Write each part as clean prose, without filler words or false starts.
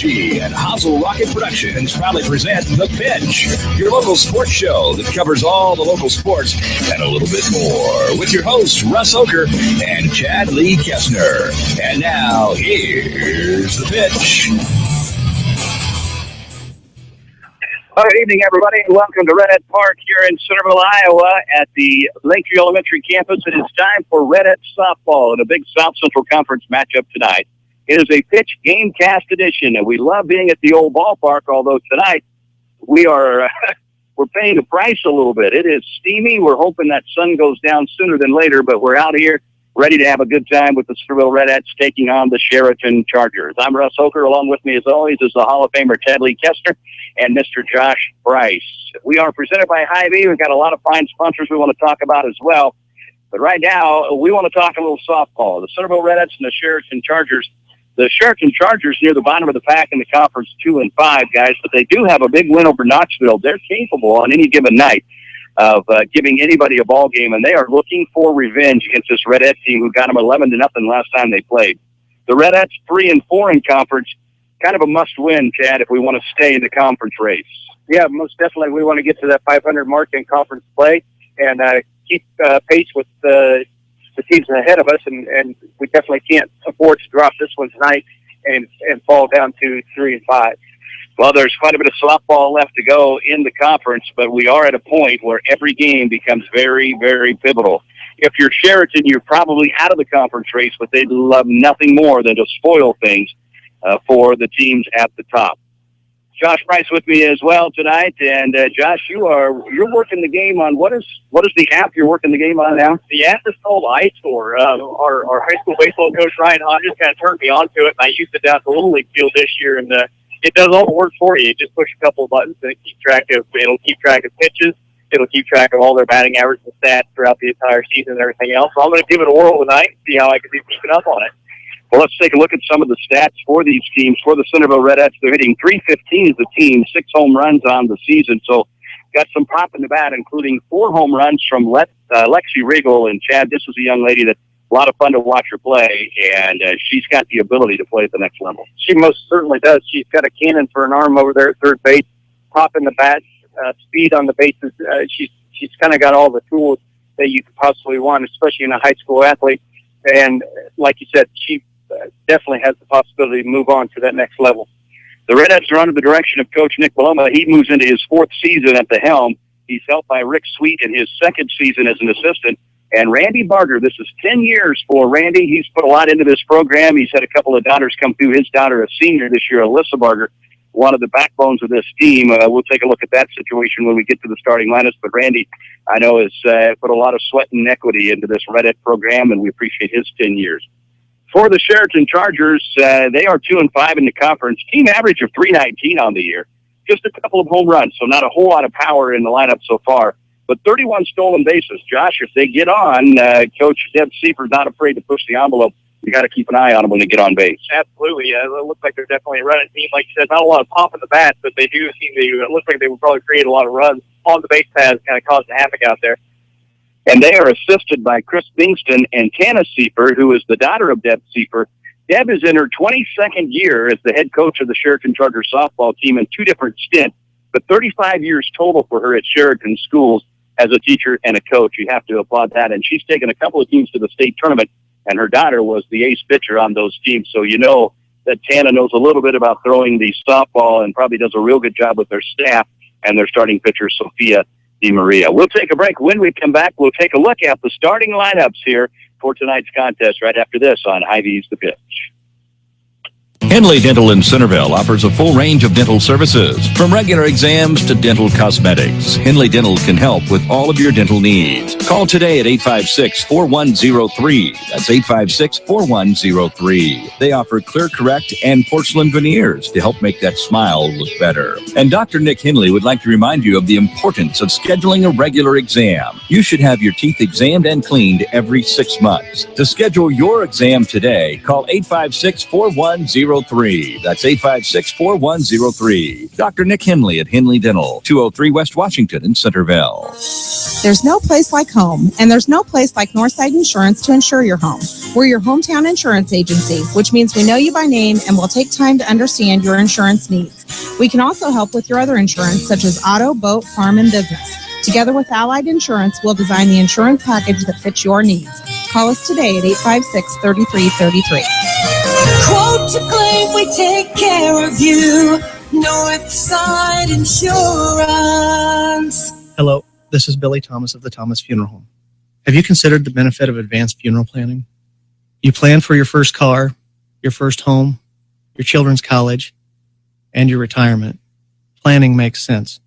KSG and Hazel Rocket Productions proudly present The Pitch, your local sports show that covers all the local sports and a little bit more, with your hosts Russ Ocker and Chad Lee Koestner. And now, here's The Pitch. Good evening, everybody, and welcome to Redette Park here in Centerville, Iowa, at the Lakeview Elementary campus. It is time for Redette softball in a big South Central Conference matchup tonight. It is a pitch game cast edition, and we love being at the old ballpark, although tonight we're paying the price a little bit. It is steamy. We're hoping that sun goes down sooner than later, but we're out here ready to have a good time with the Centerville Redettes taking on the Chariton Chargers. I'm Russ Ocker. Along with me, as always, is the Hall of Famer Chad Lee Koestner and Mr. Josh Bryce. We are presented by Hy-Vee. We've got a lot of fine sponsors we want to talk about as well. But right now, we want to talk a little softball. The Centerville Redettes and the Chariton Chargers. The Chariton Chargers near the bottom of the pack in the conference 2-5, guys, but they do have a big win over Knoxville. They're capable on any given night of giving anybody a ball game, and they are looking for revenge against this Redette team who got them 11-0 last time they played. The Redettes 3-4 in conference, kind of a must-win, Chad, if we want to stay in the conference race. Yeah, most definitely. We want to get to that 500 mark in conference play and keep pace with the teams ahead of us, and we definitely can't afford to drop this one tonight and fall down to 3-5. Well, there's quite a bit of softball left to go in the conference, but we are at a point where every game becomes very, very pivotal. If you're Chariton, you're probably out of the conference race, but they'd love nothing more than to spoil things for the teams at the top. Josh Bryce with me as well tonight, and Josh, you're working the game on what is the app you're working the game on now? The app is called iScore. Our high school baseball coach Ryan Hodges kind of turned me onto it, and I used it down at the Little League field this year, and it does all the work for you. You just push a couple of buttons, and it'll keep track of pitches. It'll keep track of all their batting average and stats throughout the entire season and everything else. So I'm going to give it a whirl tonight and see how I can keep keeping up on it. Well, let's take a look at some of the stats for these teams. For the Centerville Redettes, they're hitting .315 as a team, 6 home runs on the season. So got some pop in the bat, including 4 home runs from Lexi Regal. And, Chad, this is a young lady that a lot of fun to watch her play, and she's got the ability to play at the next level. She most certainly does. She's got a cannon for an arm over there at third base, pop in the bat, speed on the bases. She's kind of got all the tools that you could possibly want, especially in a high school athlete. And like you said, she definitely has the possibility to move on to that next level. The Redettes are under the direction of Coach Nick Paloma. He moves into his 4th season at the helm. He's helped by Rick Sweet in his 2nd season as an assistant. And Randy Barger, this is 10 years for Randy. He's put a lot into this program. He's had a couple of daughters come through. His daughter, a senior this year, Alyssa Barger, one of the backbones of this team. We'll take a look at that situation when we get to the starting lineups. But Randy, I know, has put a lot of sweat and equity into this Redette program, and we appreciate his 10 years. For the Chariton Chargers, they are 2-5 in the conference. Team average of .319 on the year. Just a couple of home runs, so not a whole lot of power in the lineup so far. But 31 stolen bases. Josh, if they get on, Coach Deb Siefer's not afraid to push the envelope. You got to keep an eye on them when they get on base. Absolutely. It looks like they're definitely a running team. Like you said, not a lot of pop in the bat, but they do seem to. It looks like they would probably create a lot of runs on the base paths, kind of causing havoc out there. And they are assisted by Chris Bingston and Tana Siefer, who is the daughter of Deb Siefer. Deb is in her 22nd year as the head coach of the Chariton Chargers softball team in 2 different stints, but 35 years total for her at Chariton schools as a teacher and a coach. You have to applaud that. And she's taken a couple of teams to the state tournament, and her daughter was the ace pitcher on those teams. So you know that Tana knows a little bit about throwing the softball and probably does a real good job with their staff and their starting pitcher, Sophia DiMaria. We'll take a break. When we come back, we'll take a look at the starting lineups here for tonight's contest right after this on Hy-Vee's The Pitch. Henley Dental in Centerville offers a full range of dental services, from regular exams to dental cosmetics. Henley Dental can help with all of your dental needs. Call today at 856-4103. That's 856-4103. They offer Clear Correct and porcelain veneers to help make that smile look better. And Dr. Nick Henley would like to remind you of the importance of scheduling a regular exam. You should have your teeth examined and cleaned every 6 months. To schedule your exam today, call 856-4103. That's 856-4103. Dr. Nick Henley at Henley Dental, 203 West Washington in Centerville. There's no place like home, and there's no place like Northside Insurance to insure your home. We're your hometown insurance agency, which means we know you by name and will take time to understand your insurance needs. We can also help with your other insurance, such as auto, boat, farm, and business. Together with Allied Insurance, we'll design the insurance package that fits your needs. Call us today at 856-3333. Quote to claim, we take care of you. Northside Insurance. Hello, this is Billy Thomas of the Thomas Funeral Home. Have you considered the benefit of advanced funeral planning? You plan for your first car, your first home, your children's college, and your retirement. Planning makes sense.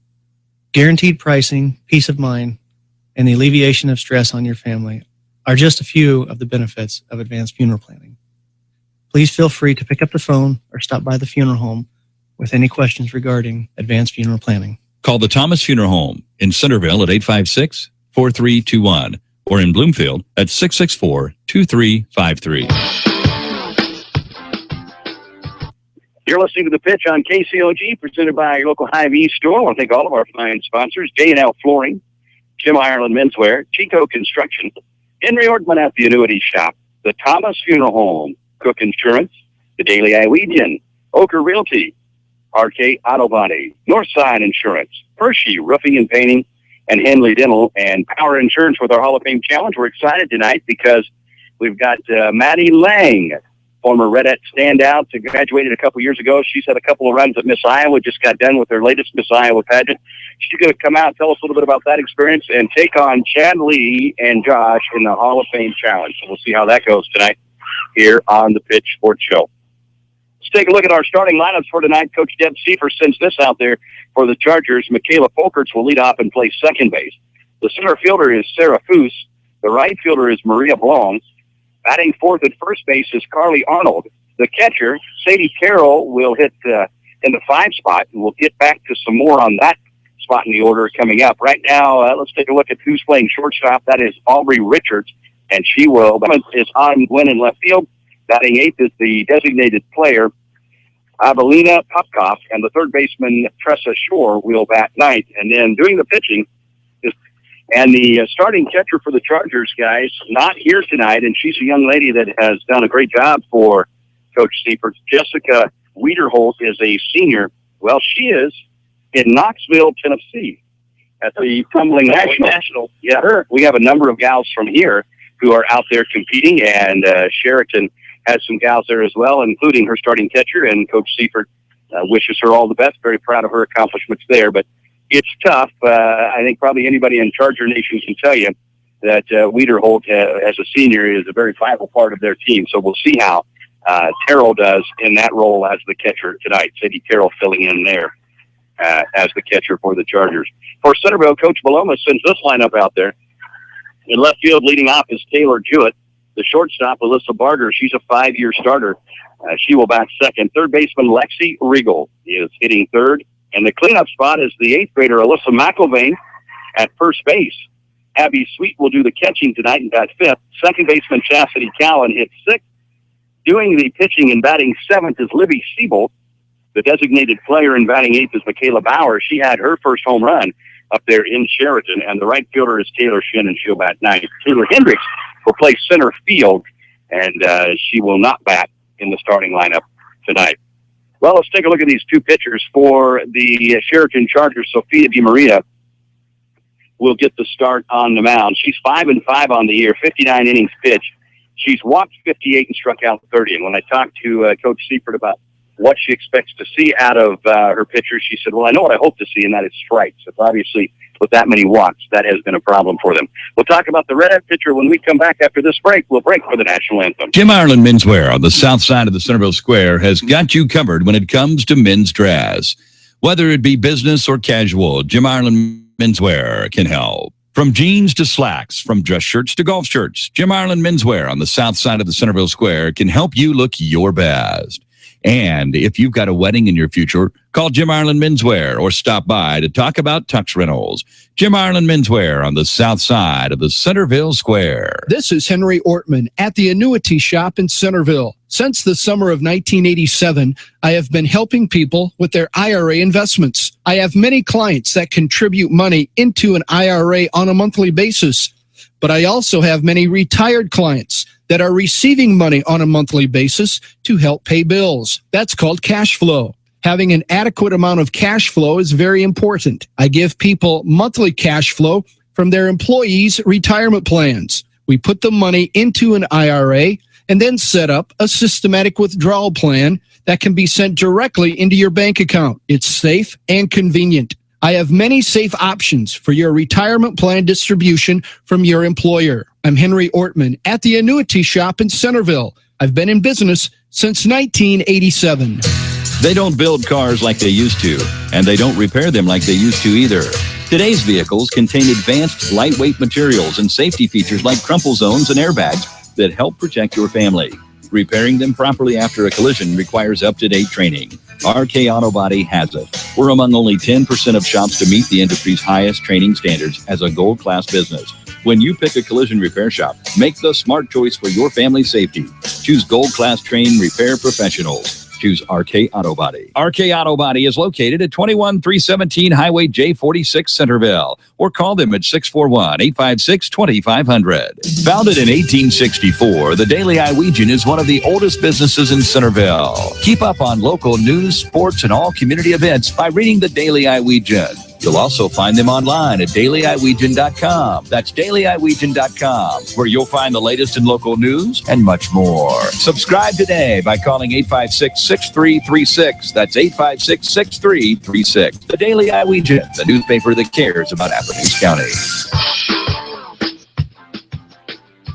Guaranteed pricing, peace of mind, and the alleviation of stress on your family are just a few of the benefits of advanced funeral planning. Please feel free to pick up the phone or stop by the funeral home with any questions regarding advanced funeral planning. Call the Thomas Funeral Home in Centerville at 856-4321 or in Bloomfield at 664-2353. You're listening to The Pitch on KCOG, presented by your local Hy-Vee store. I want to thank all of our fine sponsors, J&L Flooring, Jim Ireland Menswear, Chico Construction, Henry Ortman at the Annuity Shop, the Thomas Funeral Home, Cook Insurance, the Daily Iowegian, Ocker Realty, RK Auto Body, Northside Insurance, Hershey Roofing and Painting, and Henley Dental, and Power Insurance with our Hall of Fame Challenge. We're excited tonight because we've got Maddie Lang, former Redette standout, who graduated a couple years ago. She's had a couple of runs at Miss Iowa, just got done with her latest Miss Iowa pageant. She's going to come out and tell us a little bit about that experience and take on Chad Lee and Josh in the Hall of Fame Challenge. So we'll see how that goes tonight here on the Pitch Sports Show. Let's take a look at our starting lineups for tonight. Coach Deb Seifer sends this out there for the Chargers. Michaela Folkerts will lead off and play second base. The center fielder is Sarah Foose. The right fielder is Maria Blong. Batting fourth at first base is Carly Arnold. The catcher, Sadie Carroll, will hit in the 5 spot, and we'll get back to some more on that spot in the order coming up. Right now, let's take a look at who's playing shortstop. That is Aubrey Richards, and she will. That is on Gwen in left field. Batting eighth is the designated player, Avelina Popkoff, and the third baseman, Tressa Shore, will bat ninth. And then doing the pitching and the starting catcher for the Chargers, guys, not here tonight, and she's a young lady that has done a great job for Coach Seifer. Jessica Wiederholt is a senior. Well, she is in Knoxville, Tennessee at the Tumbling National. Yeah, we have a number of gals from here who are out there competing, and Chariton has some gals there as well, including her starting catcher, and Coach Seifer wishes her all the best. Very proud of her accomplishments there, but it's tough. I think probably anybody in Charger Nation can tell you that Wiederholt, as a senior, is a very vital part of their team. So we'll see how Terrell does in that role as the catcher tonight. Sadie Terrell filling in there as the catcher for the Chargers. For Centerville, Coach Maloma sends this lineup out there. In left field, leading off is Taylor Jewett. The shortstop, Alyssa Barger, she's a 5-year starter. She will bat second. Third baseman, Lexi Regal, is hitting third. And the cleanup spot is the 8th grader, Alyssa McIlvain, at first base. Abby Sweet will do the catching tonight and bat fifth. Second baseman, Chastity Cowan, hits sixth. Doing the pitching and batting seventh is Libby Siebold. The designated player in batting eighth is Michaela Bauer. She had her first home run up there in Sheraton. And the right fielder is Taylor Shin, and she'll bat ninth. Taylor Hendricks will play center field, and she will not bat in the starting lineup tonight. Well, let's take a look at these two pitchers for the Chariton Chargers. Sophia DiMaria will get the start on the mound. She's 5-5 on the year, 59 innings pitched. She's walked 58 and struck out 30. And when I talked to Coach Seifert about what she expects to see out of her pitchers, she said, well, I know what I hope to see, and that is strikes. It's obviously, with that many walks, that has been a problem for them. We'll talk about the Redette pitcher when we come back after this break. We'll break for the national anthem. Jim Ireland Menswear on the south side of the Centerville Square has got you covered when it comes to men's dress. Whether it be business or casual, Jim Ireland Menswear can help. From jeans to slacks, from dress shirts to golf shirts, Jim Ireland Menswear on the south side of the Centerville Square can help you look your best. And if you've got a wedding in your future, call Jim Ireland Menswear or stop by to talk about tux rentals. Jim Ireland Menswear on the south side of the Centerville Square. This is Henry Ortman at the Annuity Shop in Centerville. Since the summer of 1987, I have been helping people with their IRA investments. I have many clients that contribute money into an IRA on a monthly basis, but I also have many retired clients that are receiving money on a monthly basis to help pay bills. That's called cash flow. Having an adequate amount of cash flow is very important. I give people monthly cash flow from their employees' retirement plans. We put the money into an IRA and then set up a systematic withdrawal plan that can be sent directly into your bank account. It's safe and convenient. I have many safe options for your retirement plan distribution from your employer. I'm Henry Ortman at the Annuity Shop in Centerville. I've been in business since 1987. They don't build cars like they used to, and they don't repair them like they used to either. Today's vehicles contain advanced, lightweight materials and safety features like crumple zones and airbags that help protect your family. Repairing them properly after a collision requires up-to-date training. RK Auto Body has it. We're among only 10% of shops to meet the industry's highest training standards as a gold-class business. When you pick a collision repair shop, make the smart choice for your family's safety. Choose gold-class trained repair professionals. Choose RK Auto Body. RK Auto Body is located at 21317 Highway J46 Centerville, or call them at 641-856-2500. Founded in 1864, the Daily Iowegian is one of the oldest businesses in Centerville. Keep up on local news, sports, and all community events by reading the Daily Iowegian. You'll also find them online at dailyiowegian.com. That's dailyiowegian.com, where you'll find the latest in local news and much more. Subscribe today by calling 856-6336. That's 856-6336. The Daily Iowegian, the newspaper that cares about Athens County.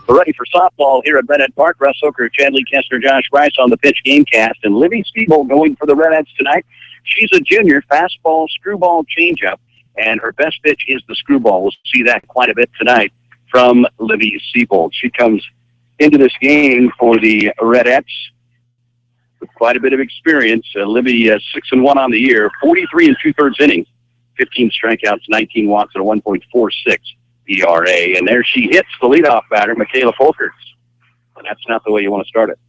We're ready for softball here at Redhead Park. Russ Ocker, Chadley Koestner, Josh Rice on the pitch gamecast. And Libby Siebel going for the Redettes tonight. She's a junior, fastball, screwball, changeup, and her best pitch is the screwball. We'll see that quite a bit tonight from Libby Siebel. She comes into this game for the Redettes with quite a bit of experience. Libby 6-1 on the year, 43 2/3 innings, 15 strikeouts, 19 walks, and a 1.46 ERA. And there she hits the leadoff batter, Michaela Folkers. And that's not the way you want to start it.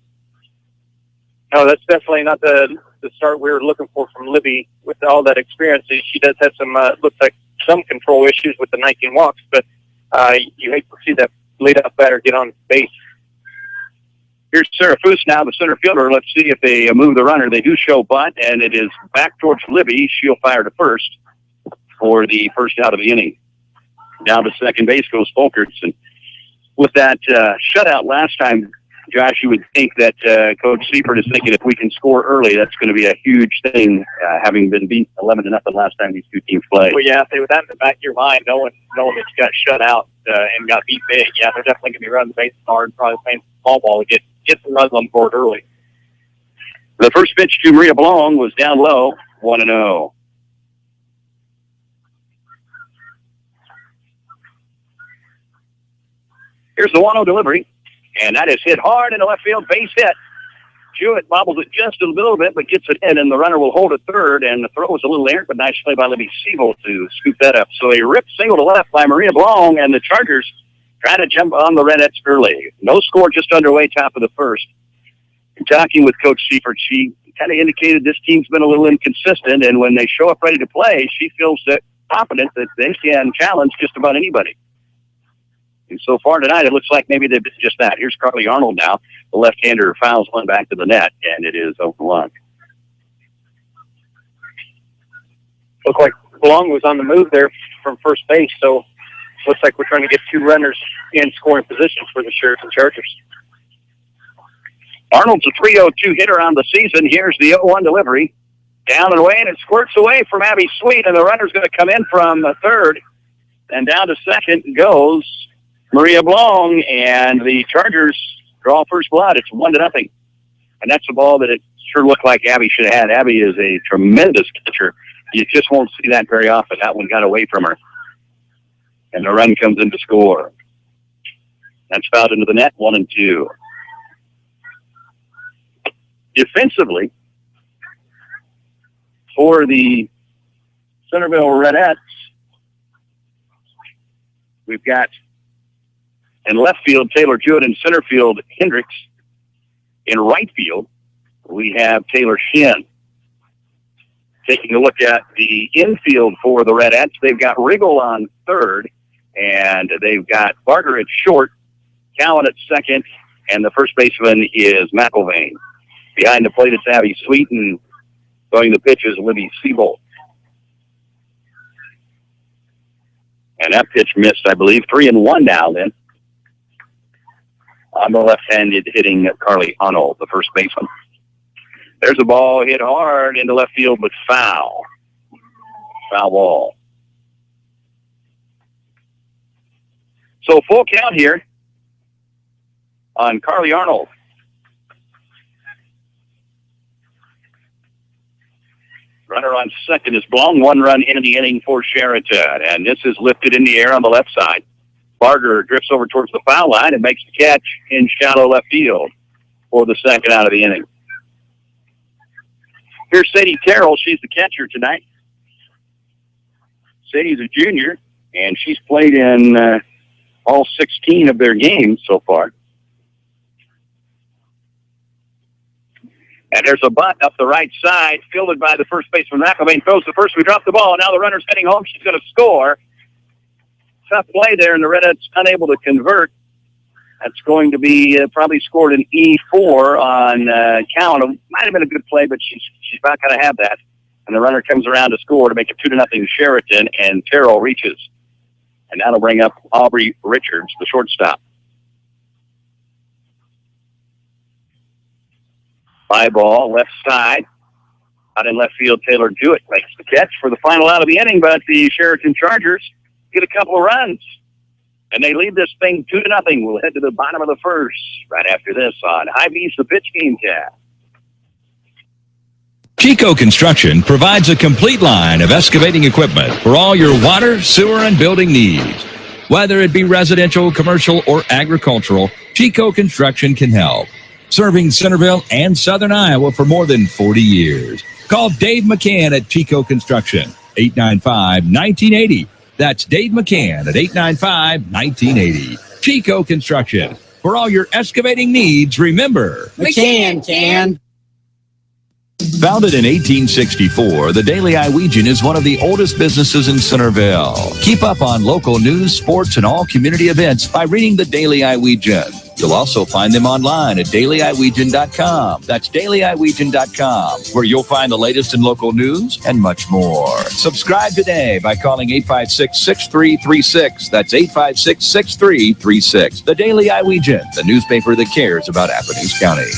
No, that's definitely not the start we were looking for from Libby with all that experience. She does have some, looks like some control issues with the 19 walks, but you hate to see that leadoff batter get on base. Here's Sarah Foose now, the center fielder. Let's see if they move the runner. They do show bunt, and it is back towards Libby. She'll fire to first for the first out of the inning. Down to second base goes Folkers. And with that shutout last time, Josh, you would think that Coach Seifert is thinking if we can score early, that's going to be a huge thing, having been beat 11-0 last time these two teams played. Well, yeah, with that in the back of your mind, knowing that you got shut out and got beat big, yeah, they're definitely going to be running the bases hard, probably playing small ball to get some runs on board early. The first pitch to Maria Blong was down low, 1-0. Here's the 1-0 delivery. And that is hit hard in the left field, base hit. Jewett bobbles it just a little bit, but gets it in, and the runner will hold it third, and the throw was a little errant, but nice play by Libby Siebel to scoop that up. So a rip single to left by Maria Blong, and the Chargers trying to jump on the Redettes early. No score, just underway, top of the first. In talking with Coach Seifert, she kind of indicated this team's been a little inconsistent, and when they show up ready to play, she feels that confident that they can challenge just about anybody. And so far tonight, it looks like maybe they've been just that. Here's Carly Arnold now. The left-hander fouls one back to the net, and it is 0-1. Looked like Long was on the move there from first base, so looks like we're trying to get two runners in scoring positions for the Chariton Chargers. Arnold's a 302 hitter on the season. Here's the 0-1 delivery. Down and away, and it squirts away from Abby Sweet, and the runner's going to come in from third. And down to second goes Maria Blong, and the Chargers draw first blood. It's 1-0. And that's a ball that it sure looked like Abby should have had. Abby is a tremendous catcher. You just won't see that very often. That one got away from her. And the run comes in to score. That's fouled into the net, 1-2. Defensively, for the Centerville Redettes, we've got in left field, Taylor Jewett. In center field, Hendricks. In right field, we have Taylor Shin. Taking a look at the infield for the Redettes, they've got Riggle on third, and they've got Barger at short, Cowan at second, and the first baseman is McIlvain. Behind the plate, it's Abby Sweet, and throwing the pitch is Libby Siebold. And that pitch missed, I believe. 3-1 now then. On the left-handed hitting Carly Arnold, the first baseman. There's a ball hit hard into left field, but foul. Foul ball. So full count here on Carly Arnold. Runner on second is blown. 1 run into the inning for Chariton. And this is lifted in the air on the left side. Barger drifts over towards the foul line and makes the catch in shallow left field for the second out of the inning. Here's Sadie Terrell. She's the catcher tonight. Sadie's a junior, and she's played in all 16 of their games so far. And there's a bunt up the right side, fielded by the first baseman. McIlvain throws the first. We drop the ball. Now the runner's heading home. She's going to score. Tough play there, and the Redettes unable to convert. That's going to be probably scored an E4 on count. It might have been a good play, but she's not going to have that. And the runner comes around to score to make it 2-0 Chariton, and Terrell reaches. And that'll bring up Aubrey Richards, the shortstop. Fly ball, left side. Out in left field, Taylor Jewett makes the catch for the final out of the inning, but the Chariton Chargers get a couple of runs. And they lead this thing 2-0. We'll head to the bottom of the first right after this on Hy-Vee's The Pitch Game Cast. Chico Construction provides a complete line of excavating equipment for all your water, sewer, and building needs. Whether it be residential, commercial, or agricultural, Chico Construction can help. Serving Centerville and Southern Iowa for more than 40 years. Call Dave McCann at Chico Construction, 895-1980. That's Dave McCann at 895-1980. Chico Construction. For all your excavating needs, remember, McCann can. Founded in 1864, the Daily Iowegian is one of the oldest businesses in Centerville. Keep up on local news, sports, and all community events by reading the Daily Iowegian. You'll also find them online at dailyiowegian.com. That's dailyiowegian.com, where you'll find the latest in local news and much more. Subscribe today by calling 856-6336. That's 856-6336. The Daily Iowegian, the newspaper that cares about Appomattox County.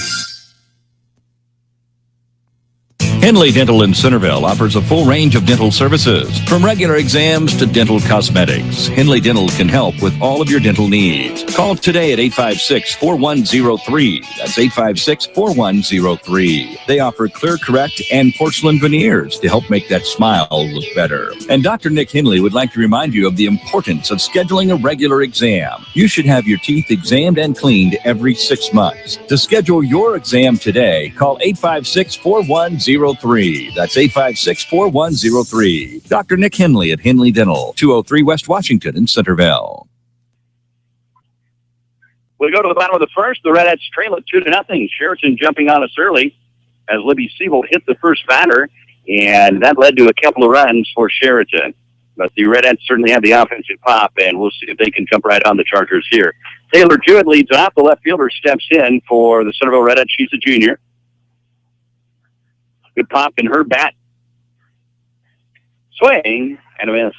Henley Dental in Centerville offers a full range of dental services, from regular exams to dental cosmetics. Henley Dental can help with all of your dental needs. Call today at 856-4103. That's 856-4103. They offer Clear Correct and porcelain veneers to help make that smile look better. And Dr. Nick Henley would like to remind you of the importance of scheduling a regular exam. You should have your teeth examined and cleaned every 6 months. To schedule your exam today, call 856-4103. That's 856-4103. Dr. Nick Henley at Henley Dental, 203 West Washington in Centerville. We go to the bottom of the first. The Redettes trail it 2-0. Chariton jumping on us early as Libby Siebold hit the first batter, and that led to a couple of runs for Chariton. But the Redettes certainly have the offensive pop, and we'll see if they can jump right on the Chargers here. Taylor Jewett leads off. The left fielder steps in for the Centerville Redettes. She's a junior. Good pop in her bat. Swing and a miss.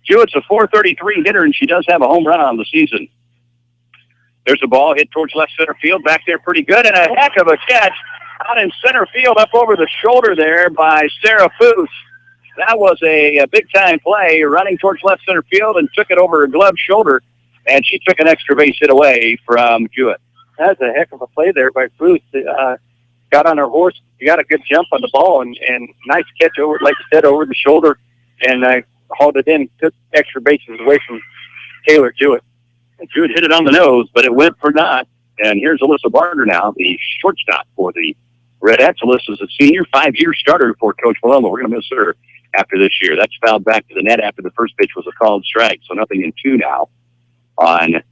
Jewett's a .433 hitter, and she does have a home run on the season. There's a ball hit towards left center field. Back there pretty good, and a heck of a catch out in center field up over the shoulder there by Sarah Foose. That was a big-time play, running towards left center field and took it over her glove shoulder, and she took an extra base hit away from Jewett. That's a heck of a play there by Bruce. Got on her horse, got a good jump on the ball, and nice catch over, like you said, over the shoulder, and hauled it in, took extra bases away from Taylor Jewett. And Jewett hit it on the nose, but it went for naught. And here's Alyssa Barger now, the shortstop for the Redettes. Alyssa's a senior, 5-year starter for Coach Malone. We're going to miss her after this year. That's fouled back to the net after the first pitch was a called strike. So 0-2 now on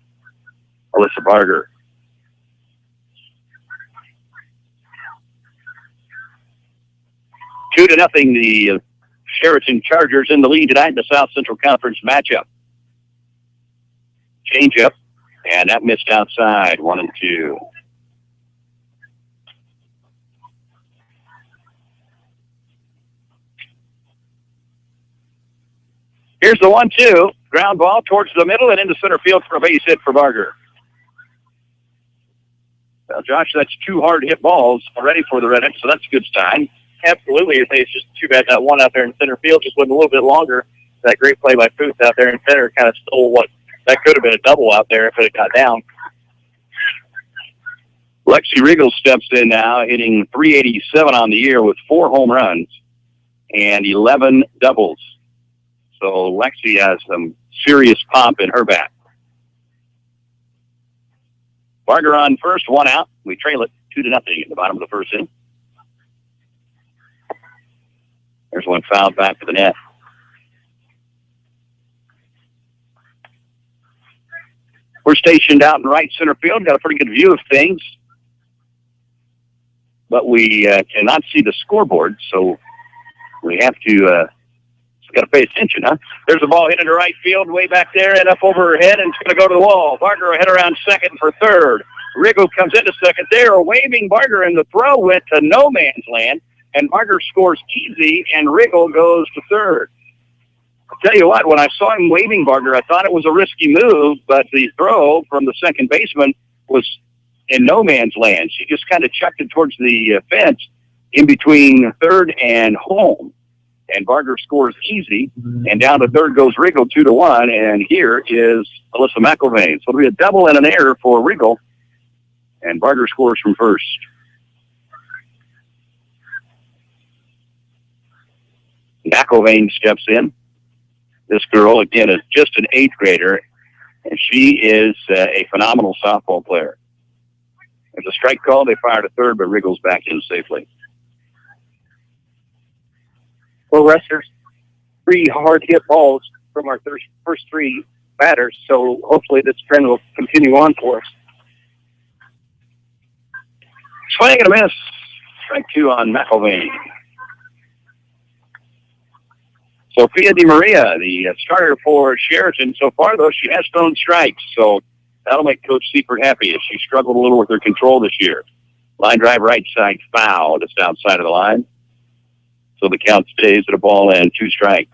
Alyssa Barger. Two to nothing, the Chariton Chargers in the lead tonight in the South Central Conference matchup. Change up, and that missed outside, 1-2. Here's the 1-2. Ground ball towards the middle and into center field for a base hit for Barger. Well, Josh, that's 2 hard hit balls already for the Redettes, so that's a good sign. Absolutely. I think it's just too bad that one out there in center field just went a little bit longer. That great play by Booth out there in center kind of stole what that could have been a double out there if it had got down. Lexi Riegel steps in now, hitting .387 on the year with 4 home runs and 11 doubles. So Lexi has some serious pop in her bat. Barger on first, 1 out. We trail it 2-0 in the bottom of the first inning. There's one fouled back to the net. We're stationed out in right center field. Got a pretty good view of things. But we cannot see the scoreboard, so we have to got to pay attention, huh? There's a ball hit into right field way back there and up over her head, and it's going to go to the wall. Barger will head around second for third. Riegel comes into second. They are waving Barger, and the throw went to no man's land, and Barger scores easy, and Riegel goes to third. I'll tell you what, when I saw him waving Barger, I thought it was a risky move, but the throw from the second baseman was in no man's land. She just kind of chucked it towards the fence in between third and home. And Barger scores easy, and down to third goes Riegel 2-1, and here is Alyssa McIlvain. So it'll be a double and an error for Riegel, and Barger scores from first. McIlvain steps in. This girl, again, is just an 8th grader, and she is a phenomenal softball player. There's a strike call. They fired a third, but Riegel's back in safely. Well, Russ, there's 3 hard hit balls from our first 3 batters, so hopefully this trend will continue on for us. Swing and a miss. Strike 2 on McIlvain. Sophia Di Maria, the starter for Sheraton. So far, though, she has thrown strikes, so that'll make Coach Seifert happy as she struggled a little with her control this year. Line drive right side foul, just outside of the line. So the count stays at a ball and 2 strikes.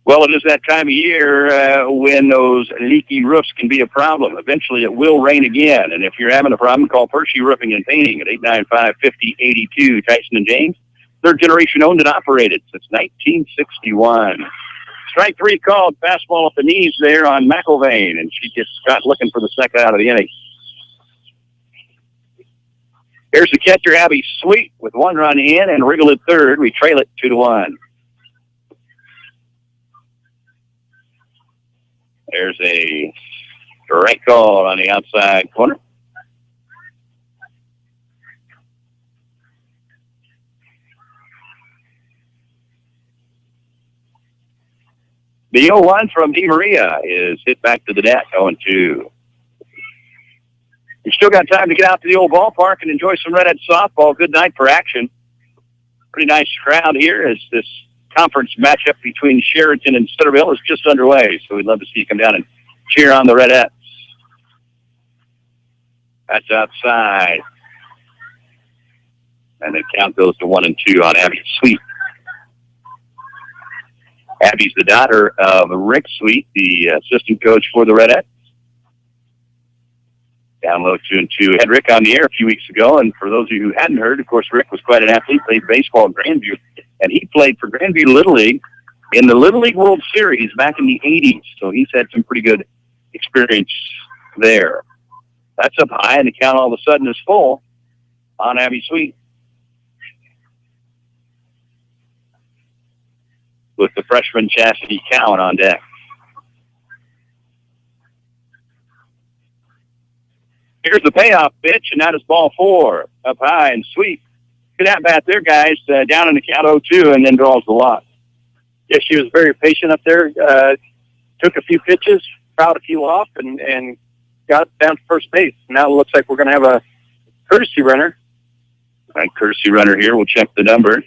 Well, it is that time of year when those leaky roofs can be a problem. Eventually, it will rain again. And if you're having a problem, call Pershey Roofing and Painting at 895-5082. Tyson and James, 3rd generation owned and operated since 1961. Strike 3 called. Fastball at the knees there on McIlvain, and she gets caught looking for the second out of the inning. Here's the catcher, Abby Sweet, with 1 run in, and Riegel at third. We trail it 2-1. There's a strike call on the outside corner. The 0-1 from Di Maria is hit back to the net, 0-2. You've still got time to get out to the old ballpark and enjoy some Redhead softball. Good night for action. Pretty nice crowd here as this conference matchup between Sheraton and Centerville is just underway. So we'd love to see you come down and cheer on the Redettes. That's outside. And the count goes to 1-2 on Abby Sweet. Abby's the daughter of Rick Sweet, the assistant coach for the Redettes. Down low 2-2. Had Rick on the air a few weeks ago, and for those of you who hadn't heard, of course, Rick was quite an athlete, played baseball at Grandview, and he played for Grandview Little League in the Little League World Series back in the 80s, so he's had some pretty good experience there. That's up high, and the count all of a sudden is full on Abby Sweet. With the freshman Chastity Cowan on deck. Here's the payoff pitch, and that is ball 4. Up high and Sweet. Good at bat there, guys. Down in the count 0-2 and then draws the lot. Yeah, she was very patient up there. Took a few pitches, fouled a few off, and got down to first base. Now it looks like we're going to have a courtesy runner Right, courtesy runner here. We'll check the number.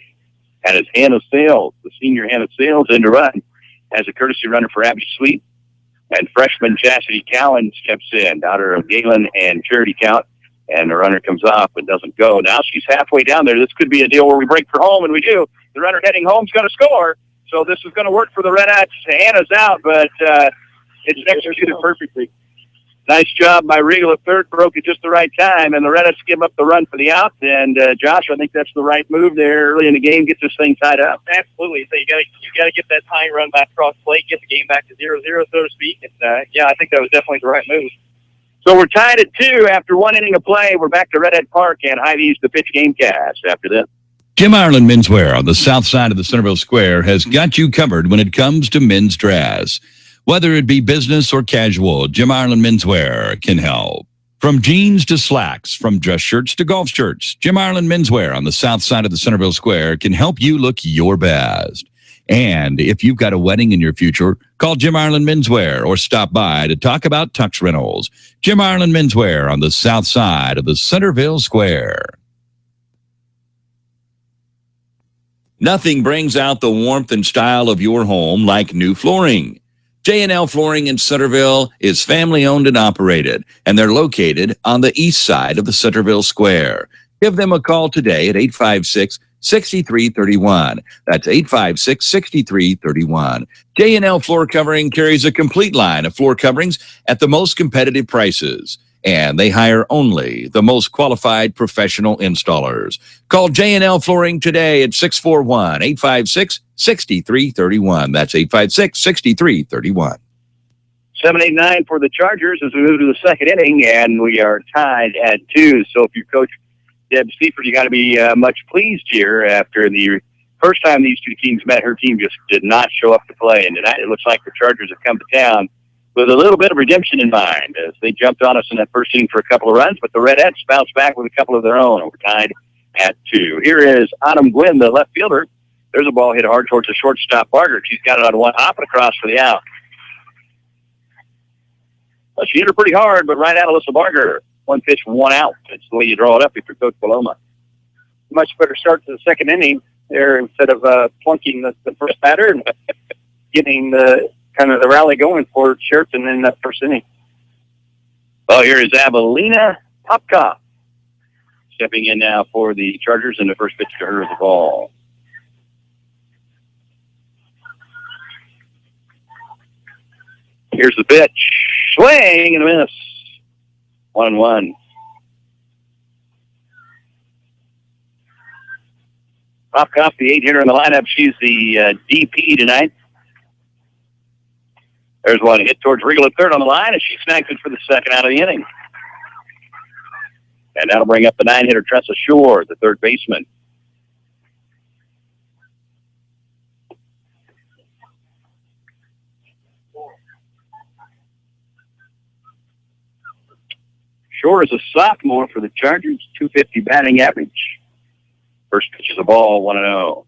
And it's Hannah Sales, the senior Hannah Sales, in to run as a courtesy runner for Abby Sweet. And freshman Chastity Cowan steps in, daughter of Galen and Charity Count. And the runner comes off but doesn't go. Now she's halfway down there. This could be a deal where we break for home, and we do. The runner heading home's going to score. So this is going to work for the Redettes. Hannah's out, but it's executed perfectly. Nice job by Regal at third, broke at just the right time, and the Redettes give up the run for the out. And Josh, I think that's the right move there early in the game. Get this thing tied up. Absolutely. So you got to get that tying run back across the plate, get the game back to 0-0, so to speak. And yeah, I think that was definitely the right move. So we're tied at 2 after 1 inning of play. We're back to Redhead Park, and Hy-Vee's the pitch game cast after this. Jim Ireland Menswear on the south side of the Centerville Square has got you covered when it comes to men's dress. Whether it be business or casual, Jim Ireland Menswear can help. From jeans to slacks, from dress shirts to golf shirts, Jim Ireland Menswear on the south side of the Centerville Square can help you look your best. And if you've got a wedding in your future, call Jim Ireland Menswear or stop by to talk about tux rentals. Jim Ireland Menswear on the south side of the Centerville Square. Nothing brings out the warmth and style of your home like new flooring. J&L Flooring in Centerville is family-owned and operated, and they're located on the east side of the Centerville Square. Give them a call today at 856-6331. That's 856-6331. J&L Floor Covering carries a complete line of floor coverings at the most competitive prices, and they hire only the most qualified professional installers. Call J&L Flooring today at 641-856-6331. That's 856-6331. 7-8-9 for the Chargers as we move to the second inning, and we are tied at 2. So if you're Coach Deb Seifert, you got to be much pleased here after the first time these two teams met. Her team just did not show up to play, and tonight it looks like the Chargers have come to town with a little bit of redemption in mind as they jumped on us in that first inning for a couple of runs, but the Redettes bounced back with a couple of their own. We're tied at 2. Here is Autumn Gwynn, the left fielder. There's a ball hit hard towards the shortstop, Barger. She's got it on one hop and across for the out. Well, she hit her pretty hard, but right out of Alyssa Barger. 1 pitch, 1 out. It's the way you draw it up if you're Coach Paloma. Much better start to the second inning there instead of plunking the first batter and getting the kind of the rally going for Chariton in that first inning. Well, here is Avelina Popka stepping in now for the Chargers, and the first pitch to her is the ball. Here's the pitch. Swing and a miss. 1-1. Popka, the 8-hitter in the lineup. She's the DP tonight. There's one hit towards Regal at third on the line, and she snags it for the second out of the inning. And that'll bring up the 9-hitter Tressa Shore, the third baseman. Shore is a sophomore for the Chargers, 250 batting average. First pitch is a ball, 1-0.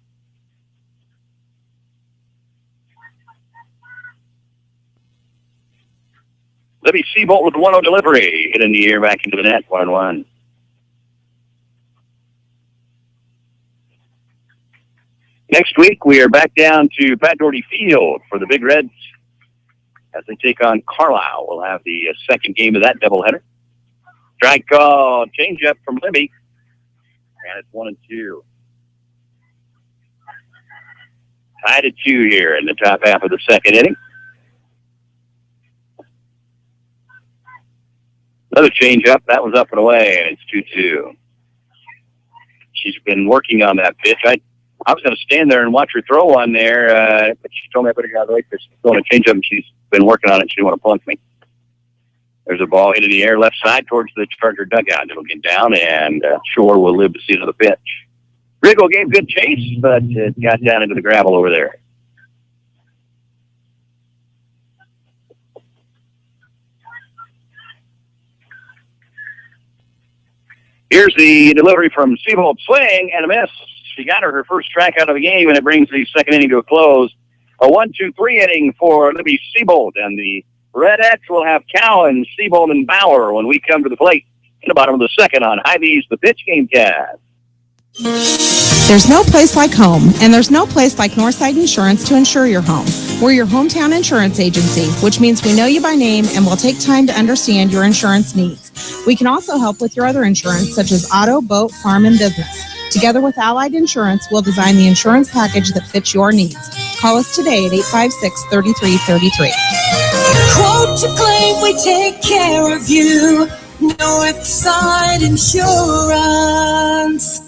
Libby Seabolt with the 1-0 delivery. Hit in the air back into the net, 1-1. Next week, we are back down to Pat Doherty Field for the Big Reds as they take on Carlisle. We'll have the second game of that doubleheader. Strike call, change up from Libby. And it's 1-2. Tied at 2 here in the top half of the second inning. Another change up. That was up and away, and it's 2-2. She's been working on that pitch. I was going to stand there and watch her throw one there, but she told me I better get out of the way because she's going to change up, and she's been working on it. She didn't want to plunk me. There's a ball hit in the air left side towards the Charger dugout. It'll get down, and Shore will live to see another pitch. Riggle gave good chase, but it got down into the gravel over there. Here's the delivery from Seabolt. Swing and a miss. She got her first strikeout of the game, and it brings the second inning to a close. A 1-2-3 inning for Libby Seabolt, and the Redettes will have Cowan, Seabolt, and Bauer when we come to the plate in the bottom of the second on Hy-Vee's The Pitch Game Cast. There's no place like home, and there's no place like Northside Insurance to insure your home. We're your hometown insurance agency, which means we know you by name and will take time to understand your insurance needs. We can also help with your other insurance, such as auto, boat, farm, and business. Together with Allied Insurance, we'll design the insurance package that fits your needs. Call us today at 856-3333. Quote to claim, we take care of you. Northside Insurance.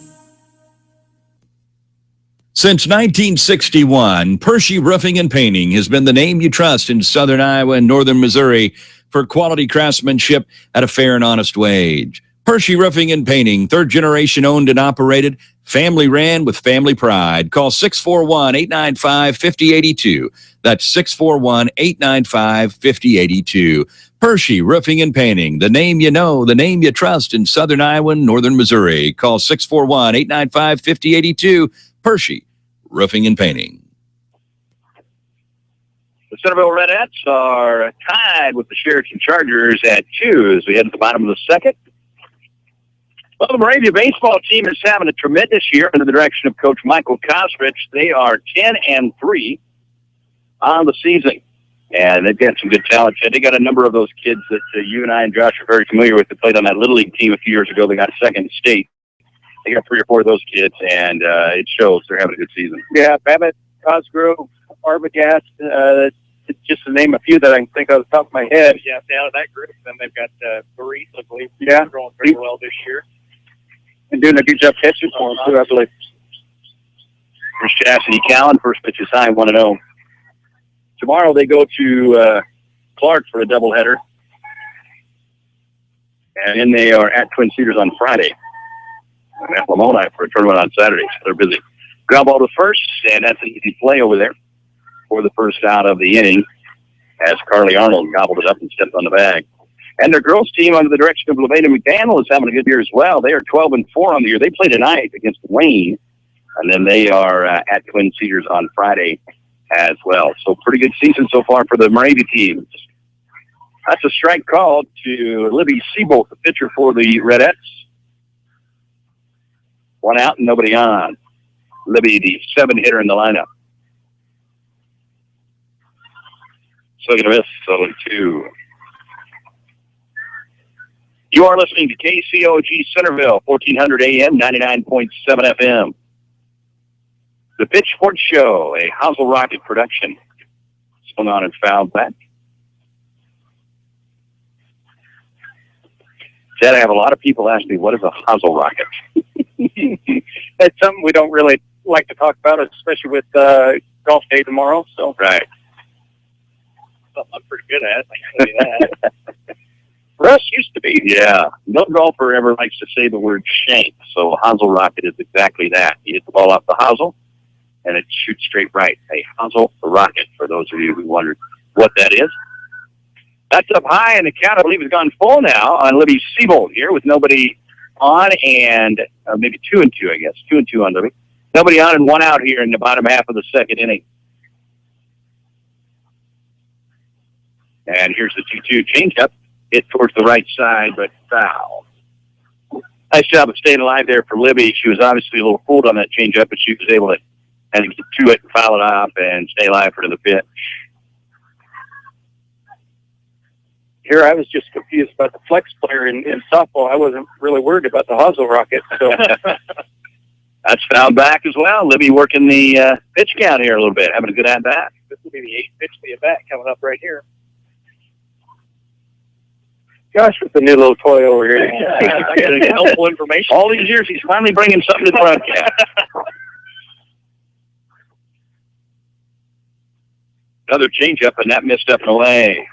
Since 1961, Pershey Roofing and Painting has been the name you trust in southern Iowa and northern Missouri for quality craftsmanship at a fair and honest wage. Pershey Roofing and Painting, third generation owned and operated, family ran with family pride. Call 641-895-5082. That's 641-895-5082. Pershey Roofing and Painting, the name you know, the name you trust in southern Iowa and northern Missouri. Call 641-895-5082. Pershey Roofing and Painting. The Centerville Redettes are tied with the Chariton Chargers at 2 as we head to the bottom of the second. Well, the Moravia baseball team is having a tremendous year under the direction of Coach Michael Koestner. They are 10-3 on the season, and they've got some good talent. They got a number of those kids that you and I and Josh are very familiar with that played on that Little League team a few years ago. They got second state. They got 3 or 4 of those kids, and it shows they're having a good season. Yeah, Babbitt, Cosgrove, Arbogast, just to name a few that I can think of off the top of my head. Yeah, out of that group, then they've got Maurice, I believe, growing pretty well this year. And doing a good job catching for them, too, I believe. First Chastity Callan, first pitch is high, 1-0. Tomorrow they go to Clark for a doubleheader. And then they are at Twin Cedars on Friday. And at Lamoni for a tournament on Saturday, so they're busy. Ground ball to first, and that's an easy play over there for the first out of the inning as Carly Arnold gobbled it up and stepped on the bag. And their girls team under the direction of Levada McDaniel is having a good year as well. They are 12-4 on the year. They play tonight against Wayne, and then they are at Twin Cedars on Friday as well. So pretty good season so far for the Moravia team. That's a strike called to Libby Siebold, the pitcher for the Redettes. 1 out and nobody on. Libby, the 7-hitter in the lineup. Swing and a miss, 0-2. You are listening to KCOG Centerville, 1400 AM, 99.7 FM. The Pitch Sports Show, a Hazel Rocket production. Swung on and fouled back. Ted, I have a lot of people ask me, what is a Hazel Rocket? That's something we don't really like to talk about, especially with golf day tomorrow. So Right. Something I'm pretty good at. I can tell you that. Russ used to be. Yeah. No golfer ever likes to say the word shank, so Hazel Rocket is exactly that. You hit the ball off the Hazel, and it shoots straight right. A Hazel Rocket, for those of you who wondered what that is. That's up high, and the count, I believe, has gone full now on Libby Siebold here with nobody on and maybe 2-2, I guess. 2-2 on Libby. Nobody on and 1 out here in the bottom half of the second inning. And here's the 2-2 changeup. Hit towards the right side, but foul. Nice job of staying alive there for Libby. She was obviously a little fooled on that changeup, but she was able to kind of get to it and foul it off and stay alive for the pitch. Here I was just confused about the flex player in softball. I wasn't really worried about the Hazel Rocket. So that's fouled back as well. Libby working the pitch count here a little bit, having a good at-bat. This will be the 8th pitch to the at-bat coming up right here. Gosh, with the new little toy over here. Getting helpful information. All these years, he's finally bringing something to the broadcast. Another changeup, and that missed up and away.